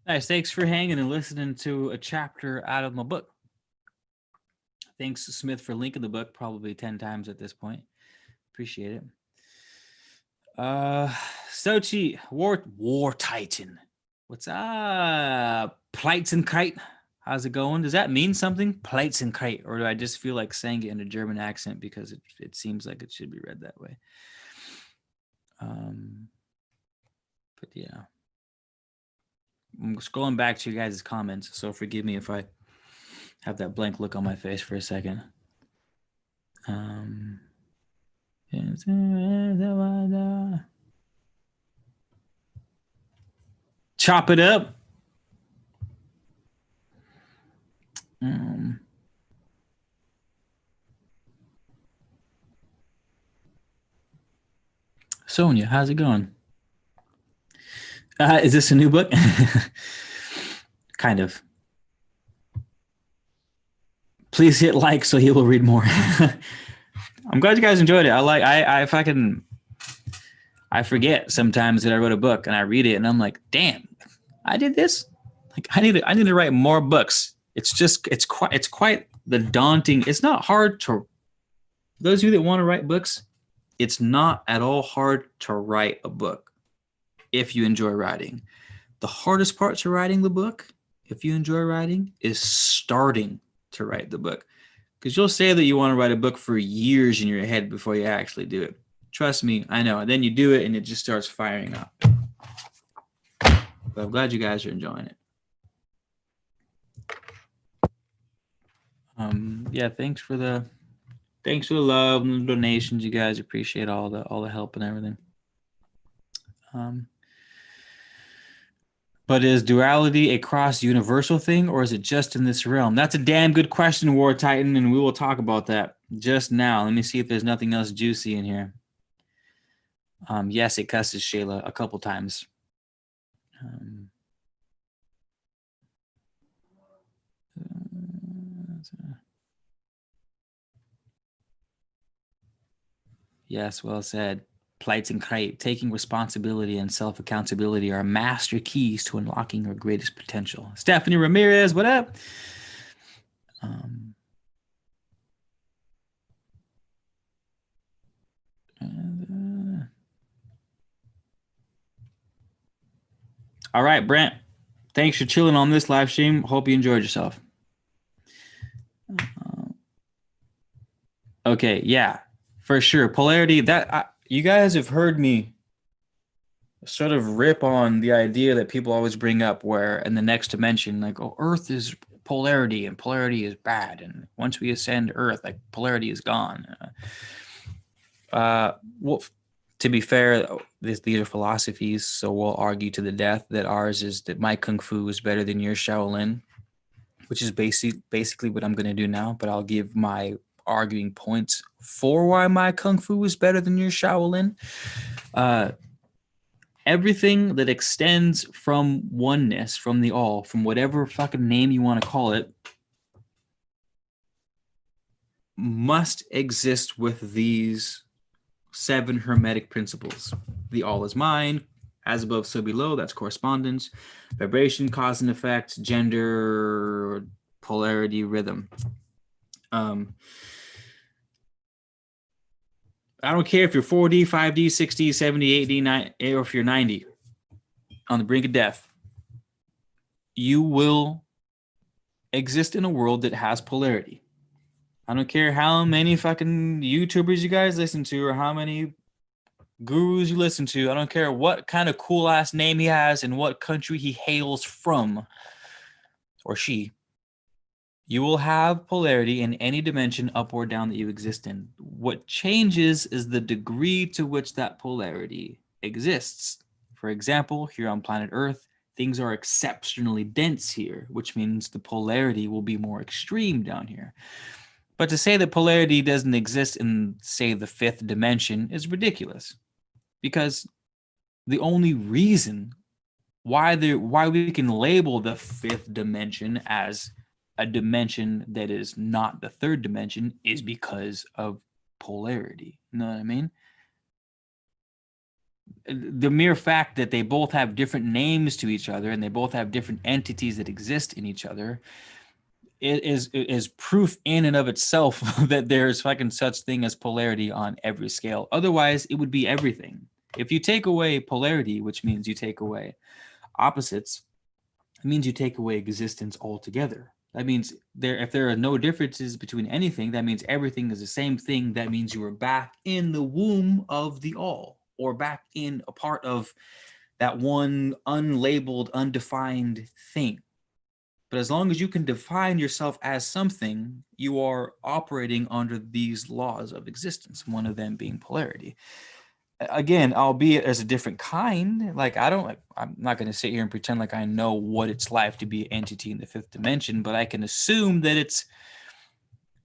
Nice. Thanks for hanging and listening to a chapter out of my book. Thanks to Smith for linking the book probably 10 times at this point. Appreciate it. Sochi, War Titan. What's up? Plights and Kite. How's it going? Does that mean something? Plights and Kite. Or do I just feel like saying it in a German accent because it seems like it should be read that way? But yeah. I'm scrolling back to you guys' comments, so forgive me if I have that blank look on my face for a second. Chop it up. Sonia, how's it going? Is this a new book? Kind of. Please hit like so he will read more. I'm glad you guys enjoyed it. I forget sometimes that I wrote a book and I read it and I'm like, damn, I did this. Like I need to write more books. It's quite the daunting. It's not hard to, those of you that want to write books, it's not at all hard to write a book if you enjoy writing. The hardest part to writing the book, if you enjoy writing, is starting to write the book. Because you'll say that you want to write a book for years in your head before you actually do it. Trust me, I know. And then you do it and it just starts firing up. But I'm glad you guys are enjoying it. Yeah, thanks for the love and the donations, you guys. Appreciate all the help and everything. But is duality a cross-universal thing, or is it just in this realm? That's a damn good question, War Titan, and we will talk about that just now. Let me see if there's nothing else juicy in here. Yes, it cusses Shayla a couple times. Yes, well said. Plights and kite, taking responsibility and self-accountability are master keys to unlocking your greatest potential. Stephanie Ramirez, what up? All right, Brent. Thanks for chilling on this live stream. Hope you enjoyed yourself. Okay, yeah, for sure. Polarity. You guys have heard me sort of rip on the idea that people always bring up, where in the next dimension, like, oh, Earth is polarity and polarity is bad, and once we ascend Earth, like polarity is gone. Well, to be fair, these are philosophies, so we'll argue to the death that ours is that my kung fu is better than your Shaolin, which is basically what I'm going to do now. But I'll give my arguing points for why my kung fu is better than your Shaolin. Everything that extends from oneness, from the all, from whatever fucking name you want to call it, must exist with these 7 hermetic principles. The all is mind, as above, so below, that's correspondence, vibration, cause and effect, gender, polarity, rhythm. I don't care if you're 4D, 5D, 6D, 70, 8D, 9, or if you're 90 on the brink of death, you will exist in a world that has polarity. I don't care how many fucking YouTubers you guys listen to or how many gurus you listen to. I don't care what kind of cool ass name he has and what country he hails from, or she. You will have polarity in any dimension up or down that you exist in. What changes is the degree to which that polarity exists. For example, here on planet Earth, things are exceptionally dense here, which means the polarity will be more extreme down here. But to say that polarity doesn't exist in, say, the 5th dimension is ridiculous, because the only reason why we can label the 5th dimension as a dimension that is not the 3rd dimension is because of polarity. You know what I mean? The mere fact that they both have different names to each other and they both have different entities that exist in each other is proof in and of itself that there's fucking such thing as polarity on every scale. Otherwise, it would be everything. If you take away polarity, which means you take away opposites, it means you take away existence altogether. That means if there are no differences between anything, that means everything is the same thing. That means you are back in the womb of the all, or back in a part of that one unlabeled, undefined thing. But as long as you can define yourself as something, you are operating under these laws of existence, one of them being polarity. Again, albeit as a different kind. Like, I'm not going to sit here and pretend like I know what it's like to be an entity in the 5th dimension, but I can assume that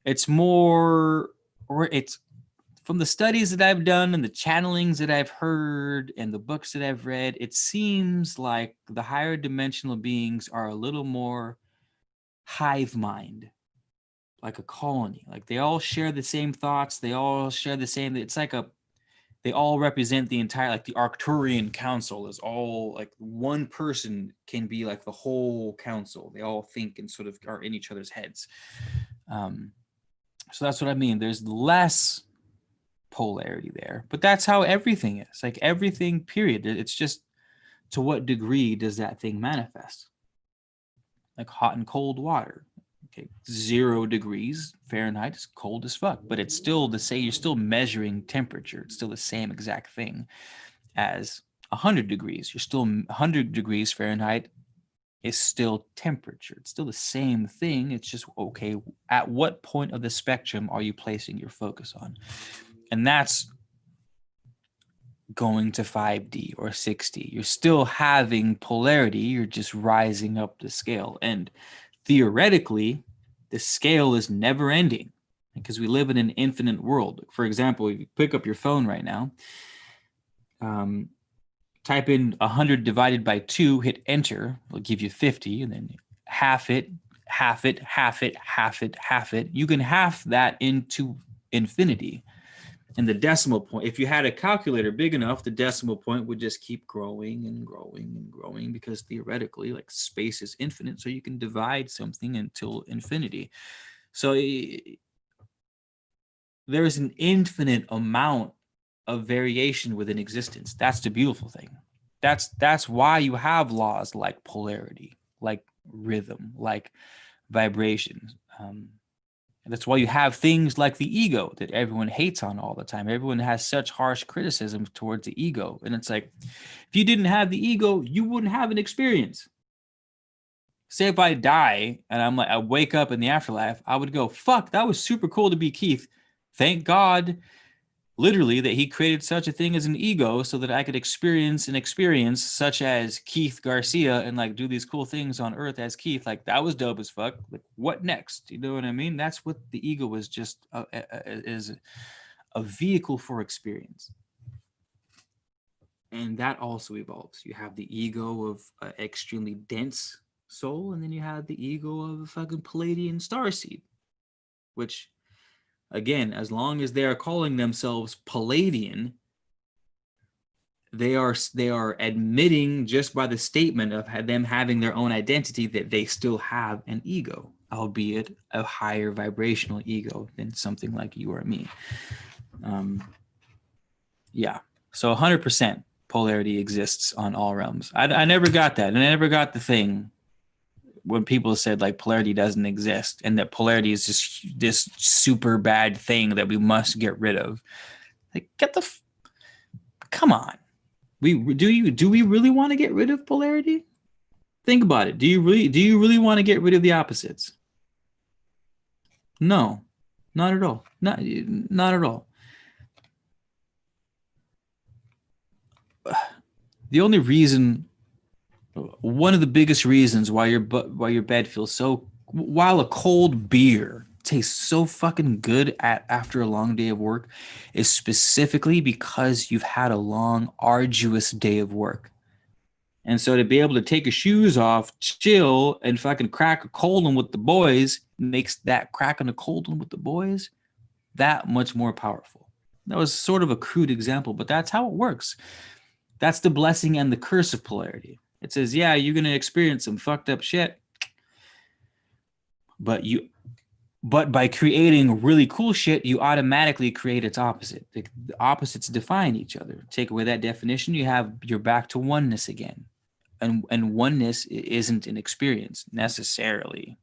it's more, or it's from the studies that I've done and the channelings that I've heard and the books that I've read, it seems like the higher dimensional beings are a little more hive mind, like a colony. Like, they all share the same thoughts. They all share the same, it's like they all represent the entire, like the Arcturian council is all, like one person can be like the whole council. They all think and sort of are in each other's heads. So that's what I mean. There's less polarity there, but that's how everything is. Like everything, period. It's just to what degree does that thing manifest? Like hot and cold water. Okay, 0 degrees Fahrenheit is cold as fuck, but it's still you're still measuring temperature. It's still the same exact thing as 100 degrees. You're still 100 degrees Fahrenheit is still temperature. It's still the same thing. It's just, okay, at what point of the spectrum are you placing your focus on? And that's going to 5D or 6D. You're still having polarity. You're just rising up the scale. And theoretically, the scale is never ending because we live in an infinite world. For example, if you pick up your phone right now, type in 100 divided by 2, hit enter, it'll give you 50, and then half it, half it, half it, half it, half it. You can half that into infinity. And the decimal point, if you had a calculator big enough, the decimal point would just keep growing and growing and growing because theoretically, like, space is infinite, so you can divide something until infinity. So there's an infinite amount of variation within existence. That's the beautiful thing. That's why you have laws like polarity, like rhythm, like vibration. That's why you have things like the ego that everyone hates on all the time. Everyone has such harsh criticism towards the ego. And it's like, if you didn't have the ego, you wouldn't have an experience. Say if I die and I wake up in the afterlife, I would go, fuck, that was super cool to be Keith. Thank God, literally, that he created such a thing as an ego so that I could experience an experience such as Keith Garcia and like do these cool things on earth as Keith. Like, that was dope as fuck. Like, what next? You know what I mean? That's what the ego was, just is a vehicle for experience. And that also evolves. You have the ego of an extremely dense soul, and then you have the ego of a fucking Palladian starseed, which, again, as long as they are calling themselves Palladian, they are admitting just by the statement of them having their own identity that they still have an ego, albeit a higher vibrational ego than something like you or me. Yeah. So 100% polarity exists on all realms. I never got that. And I never got the thing when people said like polarity doesn't exist and that polarity is just this super bad thing that we must get rid of. Like, come on. Do we really want to get rid of polarity? Think about it. Do you really want to get rid of the opposites? No, not at all. Not at all. The only reason, one of the biggest reasons why your bed feels so, while a cold beer tastes so fucking good after a long day of work, is specifically because you've had a long, arduous day of work. And so to be able to take your shoes off, chill, and fucking crack a cold one with the boys makes that cracking a cold one with the boys that much more powerful. That was sort of a crude example, but that's how it works. That's the blessing and the curse of polarity. It says, yeah, you're going to experience some fucked up shit, but by creating really cool shit, you automatically create its opposite. The opposites define each other. Take away that definition, you're back to oneness again. And oneness isn't an experience necessarily.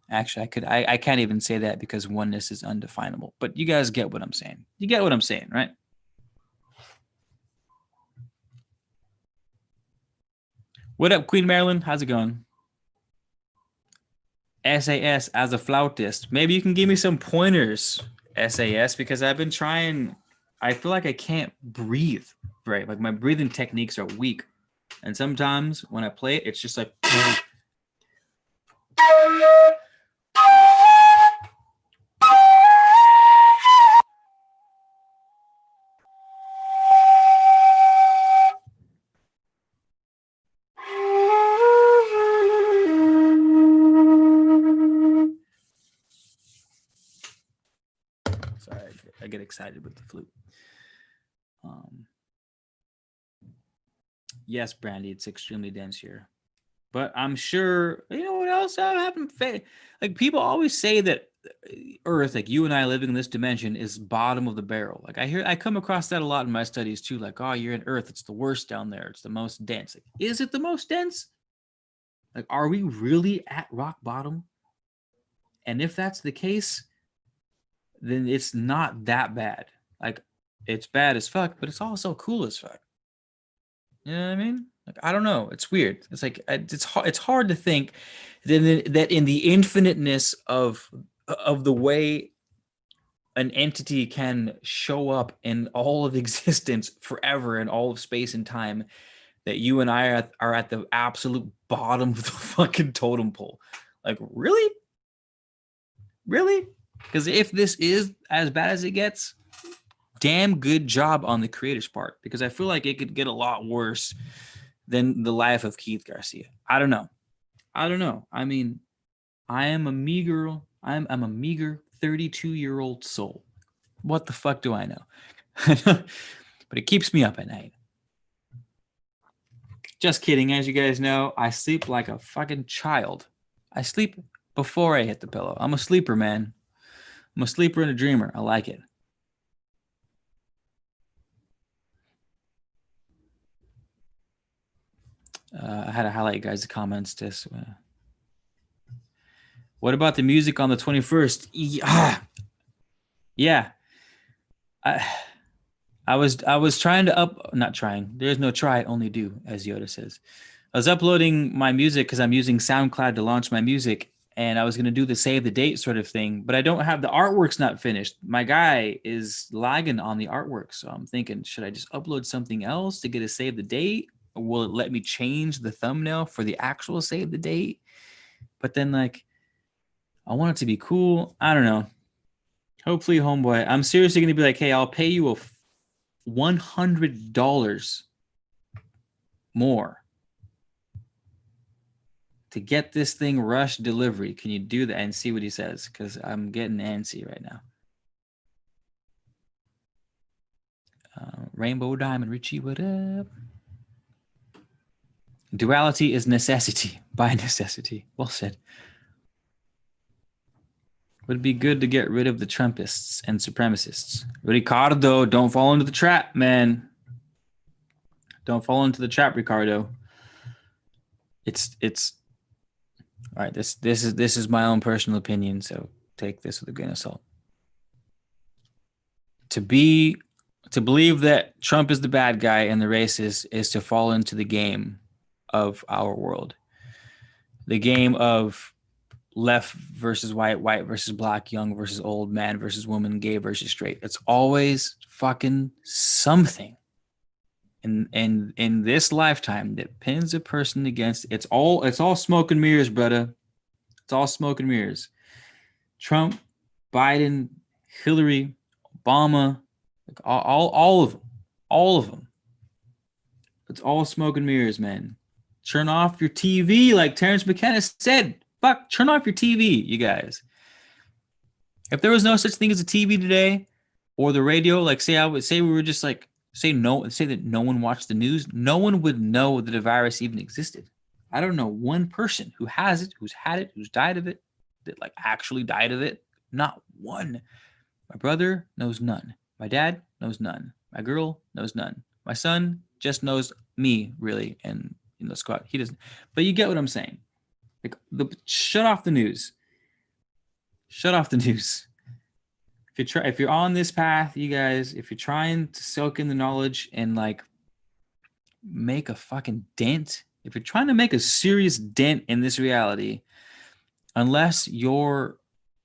Actually, I can't even say that because oneness is undefinable. But you guys get what I'm saying. You get what I'm saying, right? What up, Queen Marilyn? How's it going? SAS as a flautist. Maybe you can give me some pointers, SAS, because I've been trying. I feel like I can't breathe right. Like, my breathing techniques are weak. And sometimes when I play it, it's just like. Sorry, I get excited with the flute. Yes, Brandy, it's extremely dense here. But I'm sure, you know what else I haven't, like, people always say that Earth, like you and I living in this dimension, is bottom of the barrel. Like, I come across that a lot in my studies too. Like, oh, you're in Earth, it's the worst down there. It's the most dense. Like, is it the most dense? Like, are we really at rock bottom? And if that's the case, then it's not that bad. Like, it's bad as fuck, but it's also cool as fuck. You know what I mean? Like, I don't know. It's weird. It's like it's hard to think that in the infiniteness of the way an entity can show up in all of existence forever in all of space and time, that you and I are at the absolute bottom of the fucking totem pole. Like, really? Really? Because if this is as bad as it gets, damn good job on the creator's part, because I feel like it could get a lot worse than the life of Keith Garcia. I don't know. I mean, I'm a meager 32-year-old soul. What the fuck do I know? But it keeps me up at night. Just kidding. As you guys know, I sleep like a fucking child. I sleep before I hit the pillow. I'm a sleeper, man. I'm a sleeper and a dreamer. I like it. I had to highlight you guys' comments. This. What about the music on the 21st? Yeah. I was trying to not trying. There's no try, only do, as Yoda says. I was uploading my music because I'm using SoundCloud to launch my music, and I was going to do the save the date sort of thing, but I don't have the artwork's not finished. My guy is lagging on the artwork, so I'm thinking, should I just upload something else to get a save the date? Or will it let me change the thumbnail for the actual save the date? But then, like, I want it to be cool. I don't know. Hopefully, homeboy, I'm seriously going to be like, hey, I'll pay you $100 more to get this thing rush delivery. Can you do that? And see what he says, because I'm getting antsy right now. Rainbow Diamond Richie, what up? Duality is necessity by necessity. Well said. Would it be good to get rid of the Trumpists and supremacists? Ricardo, don't fall into the trap, man. Don't fall into the trap, Ricardo. It's all right. This is my own personal opinion, so take this with a grain of salt. To believe that Trump is the bad guy and the racist is to fall into the game of our world. The game of left versus white, white versus black, young versus old, man versus woman, gay versus straight. It's always fucking something in this lifetime that pins a person against. It's all smoke and mirrors, brother. It's all smoke and mirrors. Trump, Biden, Hillary, Obama, like all of them. It's all smoke and mirrors, man. Turn off your TV, like Terrence McKenna said. Fuck, turn off your TV, you guys. If there was no such thing as a TV today or the radio, like say we were just like say that no one watched the news, no one would know that a virus even existed. I don't know one person who has it, who's had it, who's died of it, that like actually died of it. Not one. My brother knows none. My dad knows none. My girl knows none. My son just knows me, really, and in the squad. He doesn't. But you get what I'm saying. Like, shut off the news. Shut off the news. If you're on this path, you guys, if you're trying to soak in the knowledge and like make a fucking dent, if you're trying to make a serious dent in this reality, unless your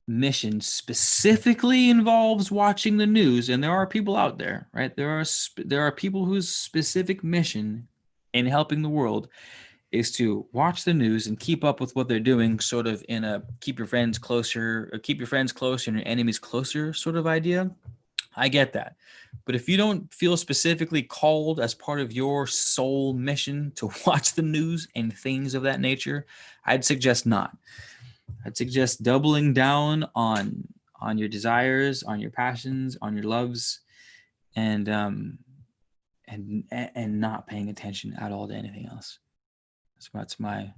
mission specifically involves watching the news, and there are people out there, right? There are people whose specific mission in helping the world is to watch the news and keep up with what they're doing, sort of in a keep your friends closer and your enemies closer sort of idea. I get that. But if you don't feel specifically called as part of your soul mission to watch the news and things of that nature, I'd suggest not. I'd suggest doubling down on your desires, on your passions, on your loves, and not paying attention at all to anything else. That's my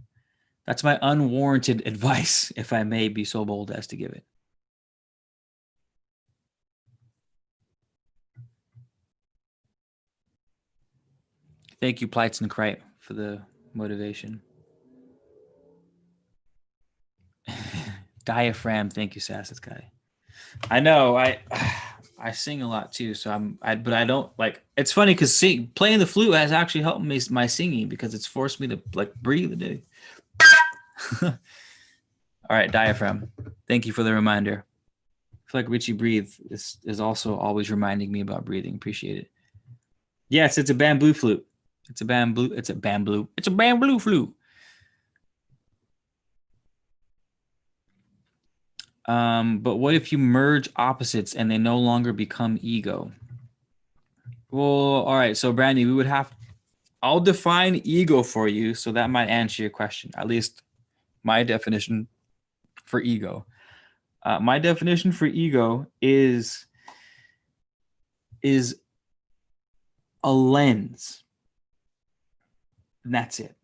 unwarranted advice, if I may be so bold as to give it. Thank you, Plights and Cripe, for the motivation. Diaphragm, thank you, Sassets guy. I know I sing a lot too, so but I don't like. It's funny because playing the flute has actually helped me my singing because it's forced me to like breathe a day. All right, Diaphragm. Thank you for the reminder. feel like Richie Breathe is also always reminding me about breathing. Appreciate it. Yes, it's a bamboo flute. It's a bamboo flute. But what if you merge opposites and they no longer become ego? Well, all right. So, Brandy, I'll define ego for you, so that might answer your question. At least my definition for ego. My definition for ego is a lens. And that's it.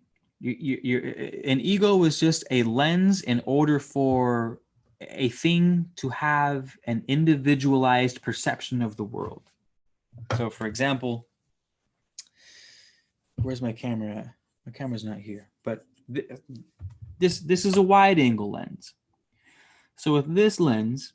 An ego is just a lens in order for a thing to have an individualized perception of the world. So, for example, where's my camera at? My camera's not here, but this is a wide angle lens. So with this lens,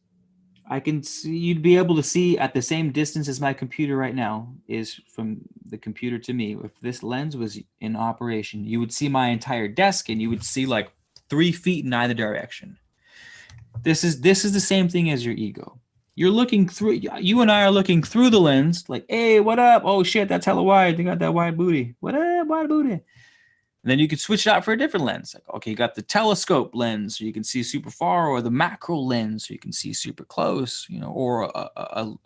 I can see, you'd be able to see at the same distance as my computer right now is from the computer to me. If this lens was in operation, you would see my entire desk and you would see like 3 feet in either direction. This is the same thing as your ego. You're looking through, you and I are looking through the lens like, hey, what up? Oh shit, that's hella wide. They got that wide booty. What up, wide booty? And then you could switch it out for a different lens. Like, okay, you got the telescope lens, so you can see super far, or the macro lens, so you can see super close, or a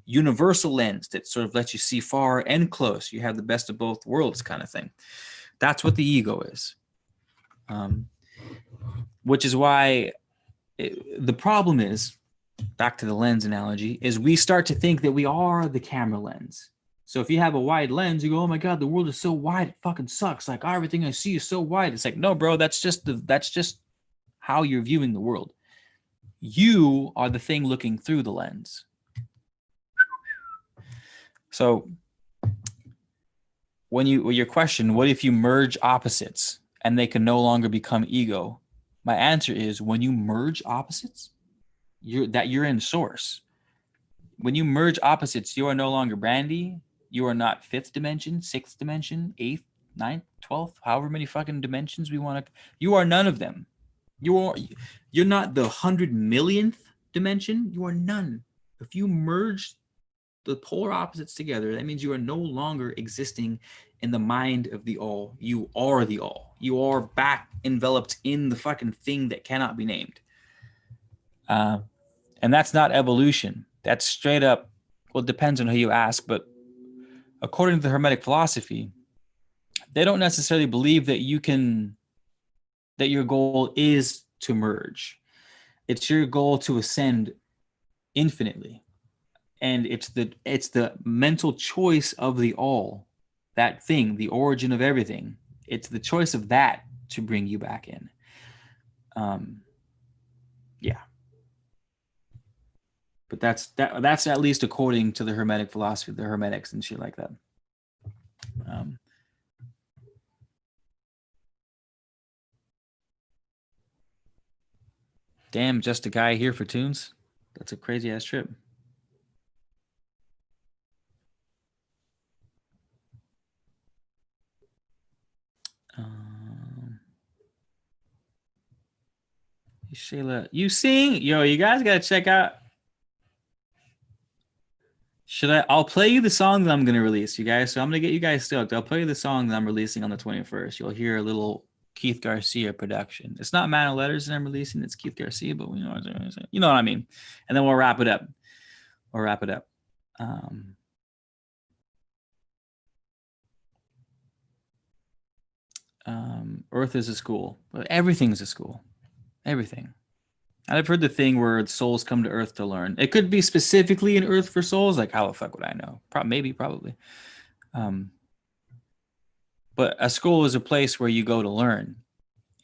universal lens that sort of lets you see far and close. You have the best of both worlds kind of thing. That's what the ego is. Which is why the problem is, back to the lens analogy, is we start to think that we are the camera lens. So if you have a wide lens, you go, oh my God, the world is so wide, it fucking sucks. Like everything I see is so wide. It's like, no, bro, that's just how you're viewing the world. You are the thing looking through the lens. So your question, what if you merge opposites and they can no longer become ego? My answer is, when you merge opposites, you're in source. When you merge opposites, you are no longer Brandy. You are not 5th dimension, 6th dimension, 8th, 9th, 12th, however many fucking dimensions we want to. You are none of them. You're not the 100 millionth dimension. You are none. If you merge the polar opposites together, that means you are no longer existing in the mind of the all. You are the all. You are back enveloped in the fucking thing that cannot be named. And that's not evolution. That's straight up, well, it depends on who you ask, but according to the Hermetic philosophy, they don't necessarily believe that your goal is to merge. It's your goal to ascend infinitely. And it's the mental choice of the all, that thing, the origin of everything. It's the choice of that to bring you back in. Yeah. But that's at least according to the Hermetic philosophy, the Hermetics and shit like that. Damn, just a guy here for tunes. That's a crazy ass trip. Shayla, you sing? Yo, you guys gotta check out. I'll play you the song that I'm gonna release, you guys. So I'm gonna get you guys stoked. I'll play you the song that I'm releasing on the 21st. You'll hear a little Keith Garcia production. It's not Man of Letters that I'm releasing, it's Keith Garcia, but you know what I mean. And then we'll wrap it up. Earth is a school. Everything's a school. Everything. I've heard the thing where souls come to Earth to learn. It could be specifically an Earth for souls. Like, how the fuck would I know? Probably. But a school is a place where you go to learn.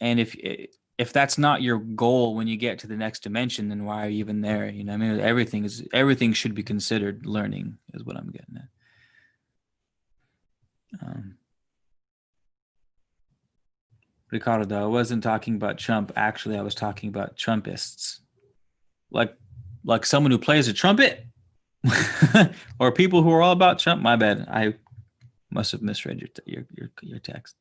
And if that's not your goal when you get to the next dimension, then why are you even there? You know, I mean, everything should be considered learning, is what I'm getting at. Ricardo, though, I wasn't talking about Trump. Actually, I was talking about Trumpists, like someone who plays a trumpet, or people who are all about Trump. My bad. I must have misread your text.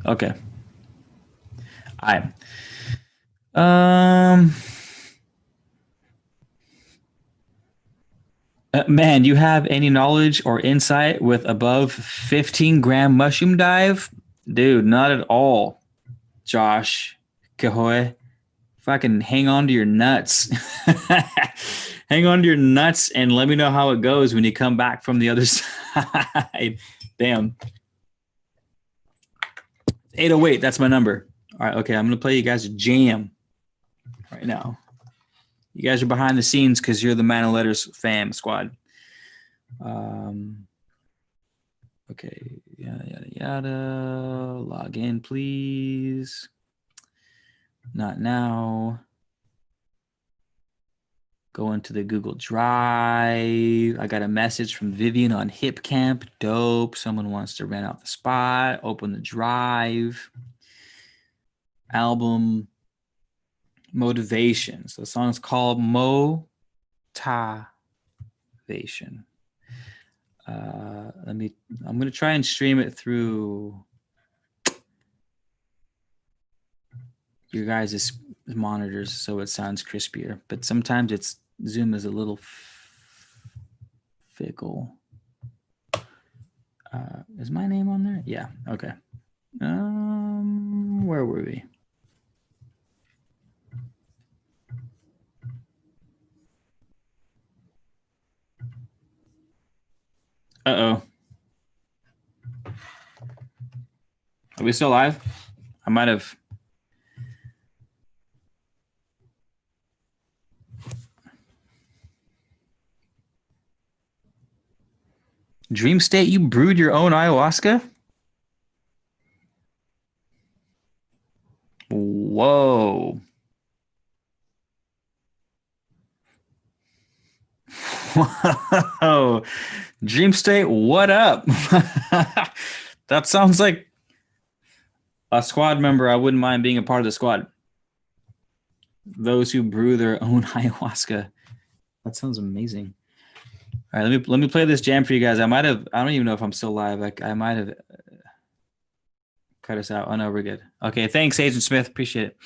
Okay. All right. Man, you have any knowledge or insight with above 15-gram mushroom dive? Dude, not at all. Josh Kahoy. Fucking hang on to your nuts. Hang on to your nuts and let me know how it goes when you come back from the other side. Damn. 808, that's my number. All right, okay, I'm going to play you guys a jam right now. You guys are behind the scenes because you're the Man of Letters fam squad. Okay, yada, yada. Log in, please. Not now. Go into the Google Drive. I got a message from Vivian on HipCamp. Dope. Someone wants to rent out the spot. Open the drive. Album Motivation. So the song is called Motivation. I'm gonna try and stream it through your guys' monitors so it sounds crispier, but sometimes it's Zoom is a little fickle. Is my name on there? Yeah, okay. Where were we? Uh-oh. Are we still live? I might have. Dream State, you brewed your own ayahuasca? Whoa. Whoa. Dream State, what up? That sounds like a squad member. I wouldn't mind being a part of the squad. Those who brew their own ayahuasca. That sounds amazing. All right, let me play this jam for you guys. I don't even know if I'm still live. I might have cut us out. Oh no, we're good. Okay, thanks, Agent Smith. Appreciate it.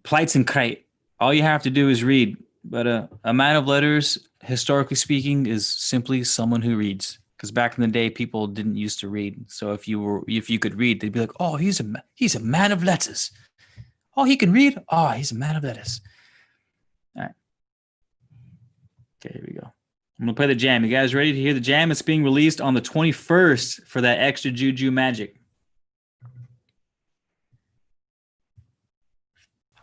Plights and Kite. All you have to do is read. But a man of letters, historically speaking, is simply someone who reads. Because back in the day, people didn't used to read. So if you could read, they'd be like, "Oh, he's a man of letters. Oh, he can read. Oh, he's a man of letters." All right. Okay, here we go. I'm gonna play the jam. You guys ready to hear the jam? It's being released on the 21st for that extra juju magic.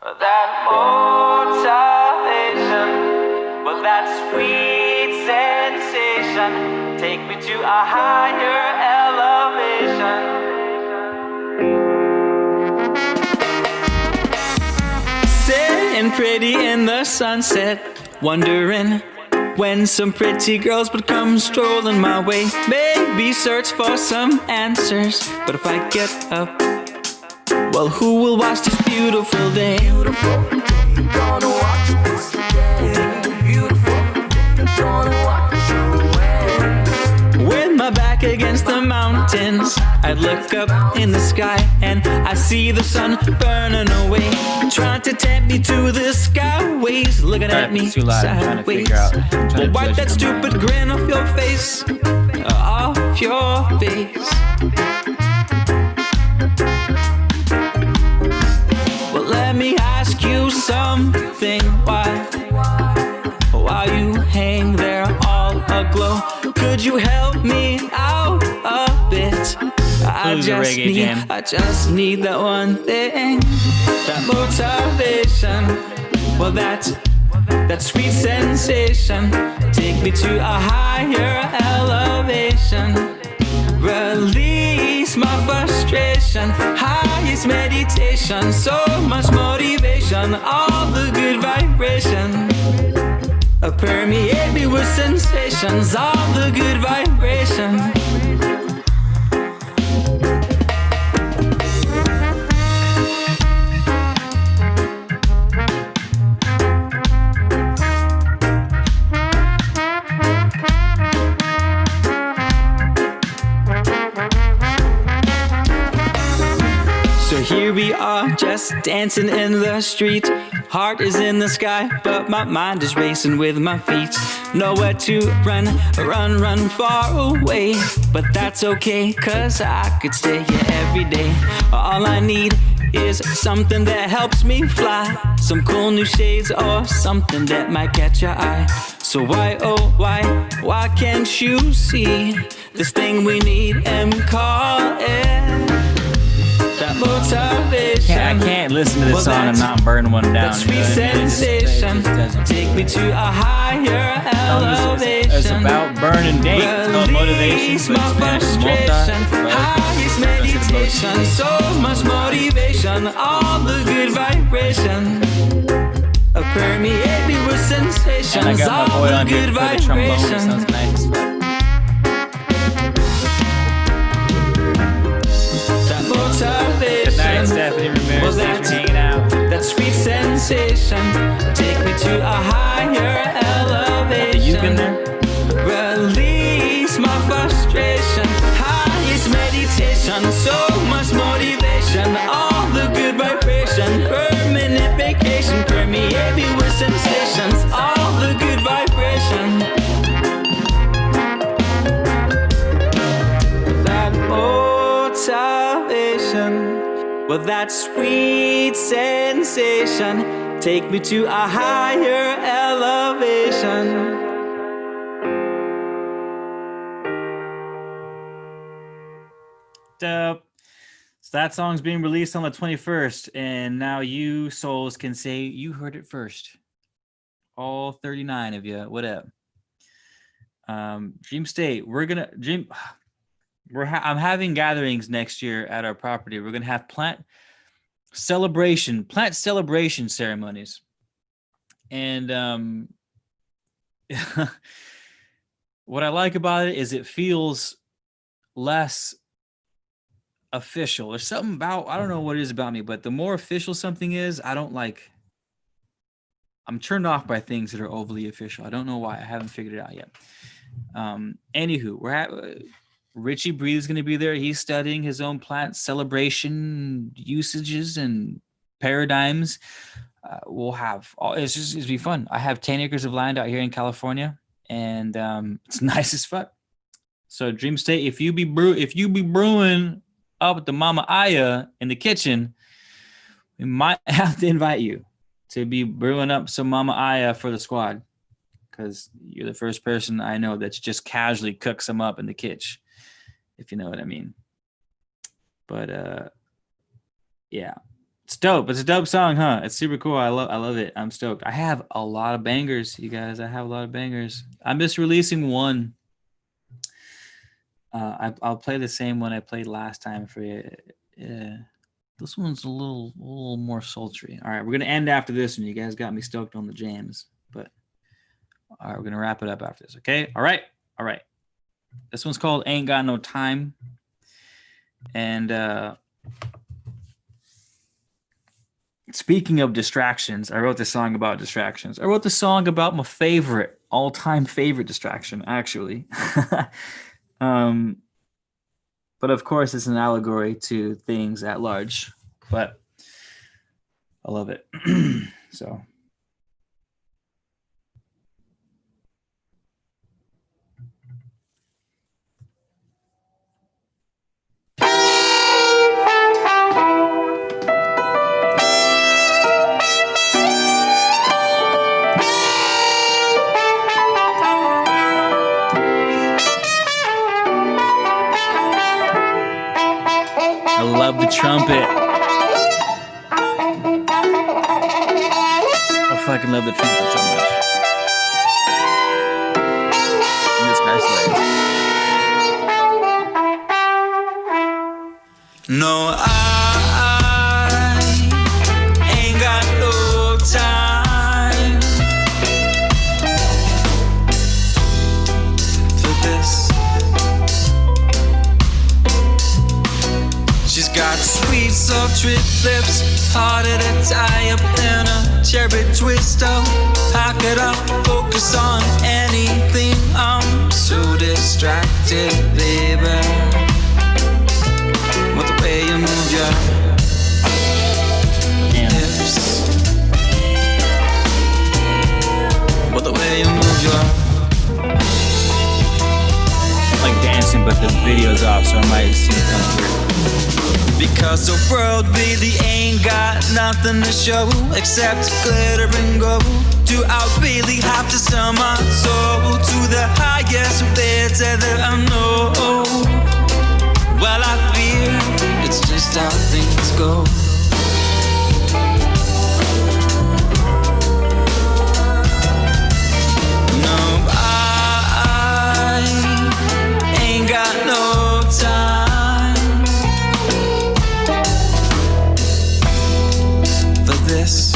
That motivation, well, that sweet sensation, take me to a higher elevation. Sitting pretty in the sunset, wondering when some pretty girls would come strolling my way. Maybe search for some answers, but if I get up, well, who will watch this beautiful day? Beautiful day, gonna watch this day. Beautiful day, gonna watch your way. With my back against the mountains, I look up in the sky and I see the sun burning away, trying to tempt me to the skyways, looking at me sideways. Well, wipe that stupid grin off your face, off your face. Let me ask you something. Why you hang there all aglow? Could you help me out a bit? I just need that one thing, that motivation. Well, that sweet sensation, take me to a higher elevation. Release my frustration, highest meditation, so much motivation, all the good vibration. Permeate me with sensations, all the good vibration. here we are, just dancing in the street. Heart is in the sky, but my mind is racing with my feet. Nowhere to run, run far away. But that's okay, cause I could stay here every day. All I need is something that helps me fly. Some cool new shades or something that might catch your eye. So why, oh why can't you see this thing we need and call it that motivation? I can't listen to this song and not burn one down. That sweet sensation, take me to a higher elevation. It's about burning dates. It's called motivation. My frustration, highest meditation, so much motivation, all the good vibration. Permeate me with sensations, and I got my boy on here for the trombone. Sounds nice. That motivation. Good night, Stephanie Ramirez. Thanks for hanging out. That sweet sensation, take me to a higher elevation. You been there? Release my frustration, highest meditation, so much motivation, all the good vibration, permanent vacation, permeate me with sensations, all the good vibration. That motivation, well, that sweet sensation, take me to a higher elevation. Dope. So that song's being released on the 21st, and now you souls can say you heard it first. All 39 of you. What up? Dream State. I'm having gatherings next year at our property. We're gonna have plant celebration ceremonies, and what I like about it is it feels less official. There's something about, I don't know what it is about me, but the more official something is, I'm turned off by things that are overly official. I don't know why. I haven't figured it out yet. Anywho, Richie Breed is going to be there. He's studying his own plant celebration usages and paradigms. We'll have it's be fun. I have 10 acres of land out here in California, and it's nice as fuck. So Dream State, if you be brewing up at the Mama Aya in the kitchen, we might have to invite you to be brewing up some Mama Aya for the squad, because you're the first person I know that's just casually cooks them up in the kitchen, if you know what I mean. But yeah, it's dope. It's a dope song, huh? It's super cool. I love it. I'm stoked. I have a lot of bangers, you guys. I have a lot of bangers. I'm just releasing one. I'll play the same one I played last time for you. This one's a little more sultry. All right, we're gonna end after this one. You guys got me stoked on the jams, but all right, we're gonna wrap it up after this. Okay. All right. This one's called "Ain't Got No Time," and speaking of distractions, I wrote this song about distractions. I wrote the song about my all-time favorite distraction, actually. But of course it's an allegory to things at large, but I love it. So I love the trumpet. I fucking love the trumpet so much. And this guy's like, No, I ain't got no time for this. She's got sweet, sultry lips, harder to tie up than a cherry twister. How could I focus on anything? I'm so distracted, baby. With the way you move your so I might seem kind of weird. Because the world really ain't got nothing to show except glitter and gold. Do I really have to sell my soul to the highest bidder that I know? Well, I fear it's just how things go. No, I ain't got no time for this.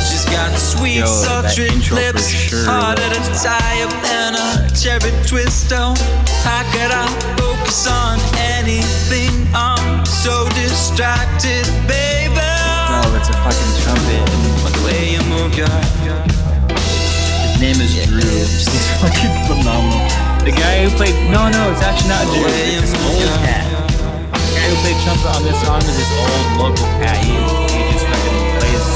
She's got sweet, sultry lips, harder to tie up than a cherry twister. How could I focus on anything? I'm so distracted, baby. No, that's a fucking trumpet. But the way you move your His name is Drew. He's fucking phenomenal. The guy who played it's actually not Drew. It's this old cat. The guy who played trumpet on this song is this old local cat. He just fucking plays.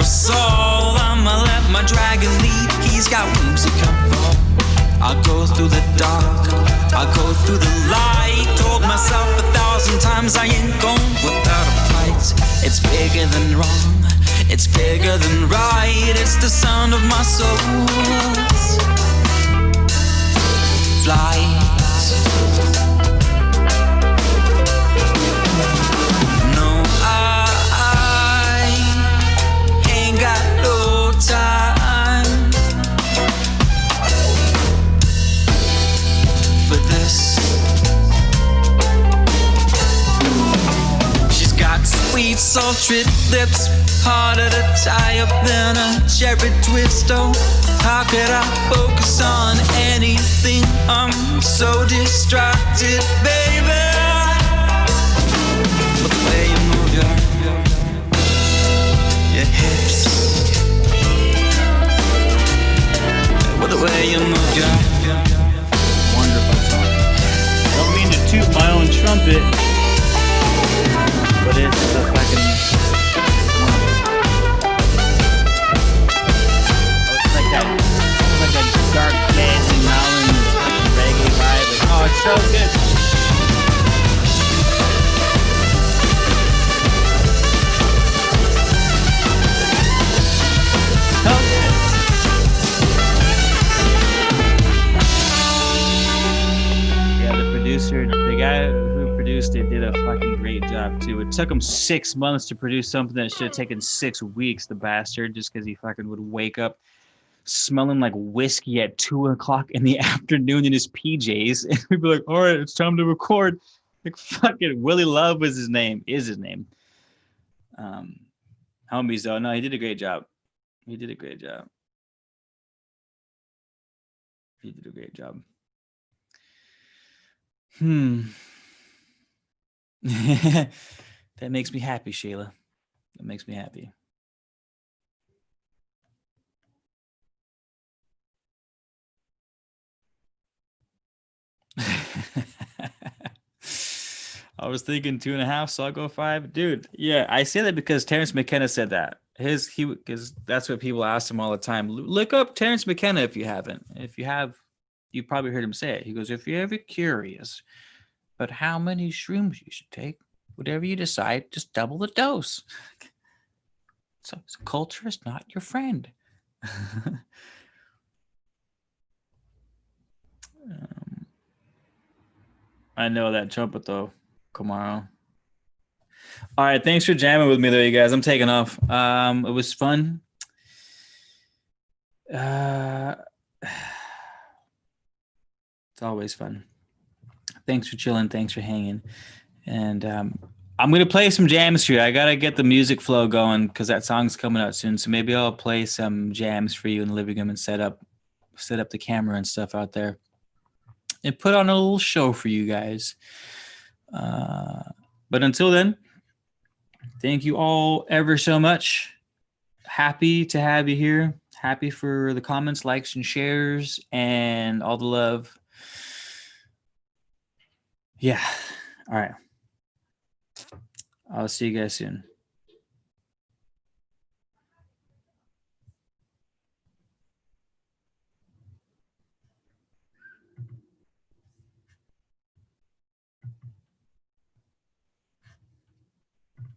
soul. I'ma let my dragon lead. He's got wings that can fall. I'll go through the dark, I'll go through the light. Told myself 1,000 times I ain't going without a fight. It's bigger than wrong, it's bigger than right. It's the sound of my soul's flight. Time for this. She's got sweet, sultry lips, harder to tie up than a cherry twister. How could I focus on anything? I'm so distracted, baby. But the way you move your hips, the way you move your wonderful song. Don't mean to toot my own trumpet, but it's a fucking it's like a dark dancing mountain reggae vibe. Like, oh, it's so good. The guy who produced it did a fucking great job too. It took him 6 months to produce something that should have taken 6 weeks, the bastard, just because he fucking would wake up smelling like whiskey at 2 o'clock in the afternoon in his PJs. And we'd be like, all right, it's time to record. Like fucking Willie Love was his name, is his name. Homies though, no, he did a great job. He did a great job. He did a great job. That makes me happy, Shayla. That makes me happy. I was thinking 2.5, so I'll go 5. Dude, yeah, I say that because Terrence McKenna said that. Because that's what people ask him all the time. Look up Terrence McKenna if you haven't. If you have, you probably heard him say it. He goes, if you're ever curious about how many shrooms you should take, whatever you decide, just double the dose. So culture is not your friend. I know that trumpet though, Kamaro. All right, thanks for jamming with me though, you guys. I'm taking off. It was fun. It's always fun. Thanks for chilling. Thanks for hanging. And I'm going to play some jams for you. I got to get the music flow going because that song's coming out soon. So maybe I'll play some jams for you in the living room and set up set up the camera and stuff out there and put on a little show for you guys. But until then, thank you all ever so much. Happy to have you here. Happy for the comments, likes, and shares, and all the love. Yeah. All right. I'll see you guys soon.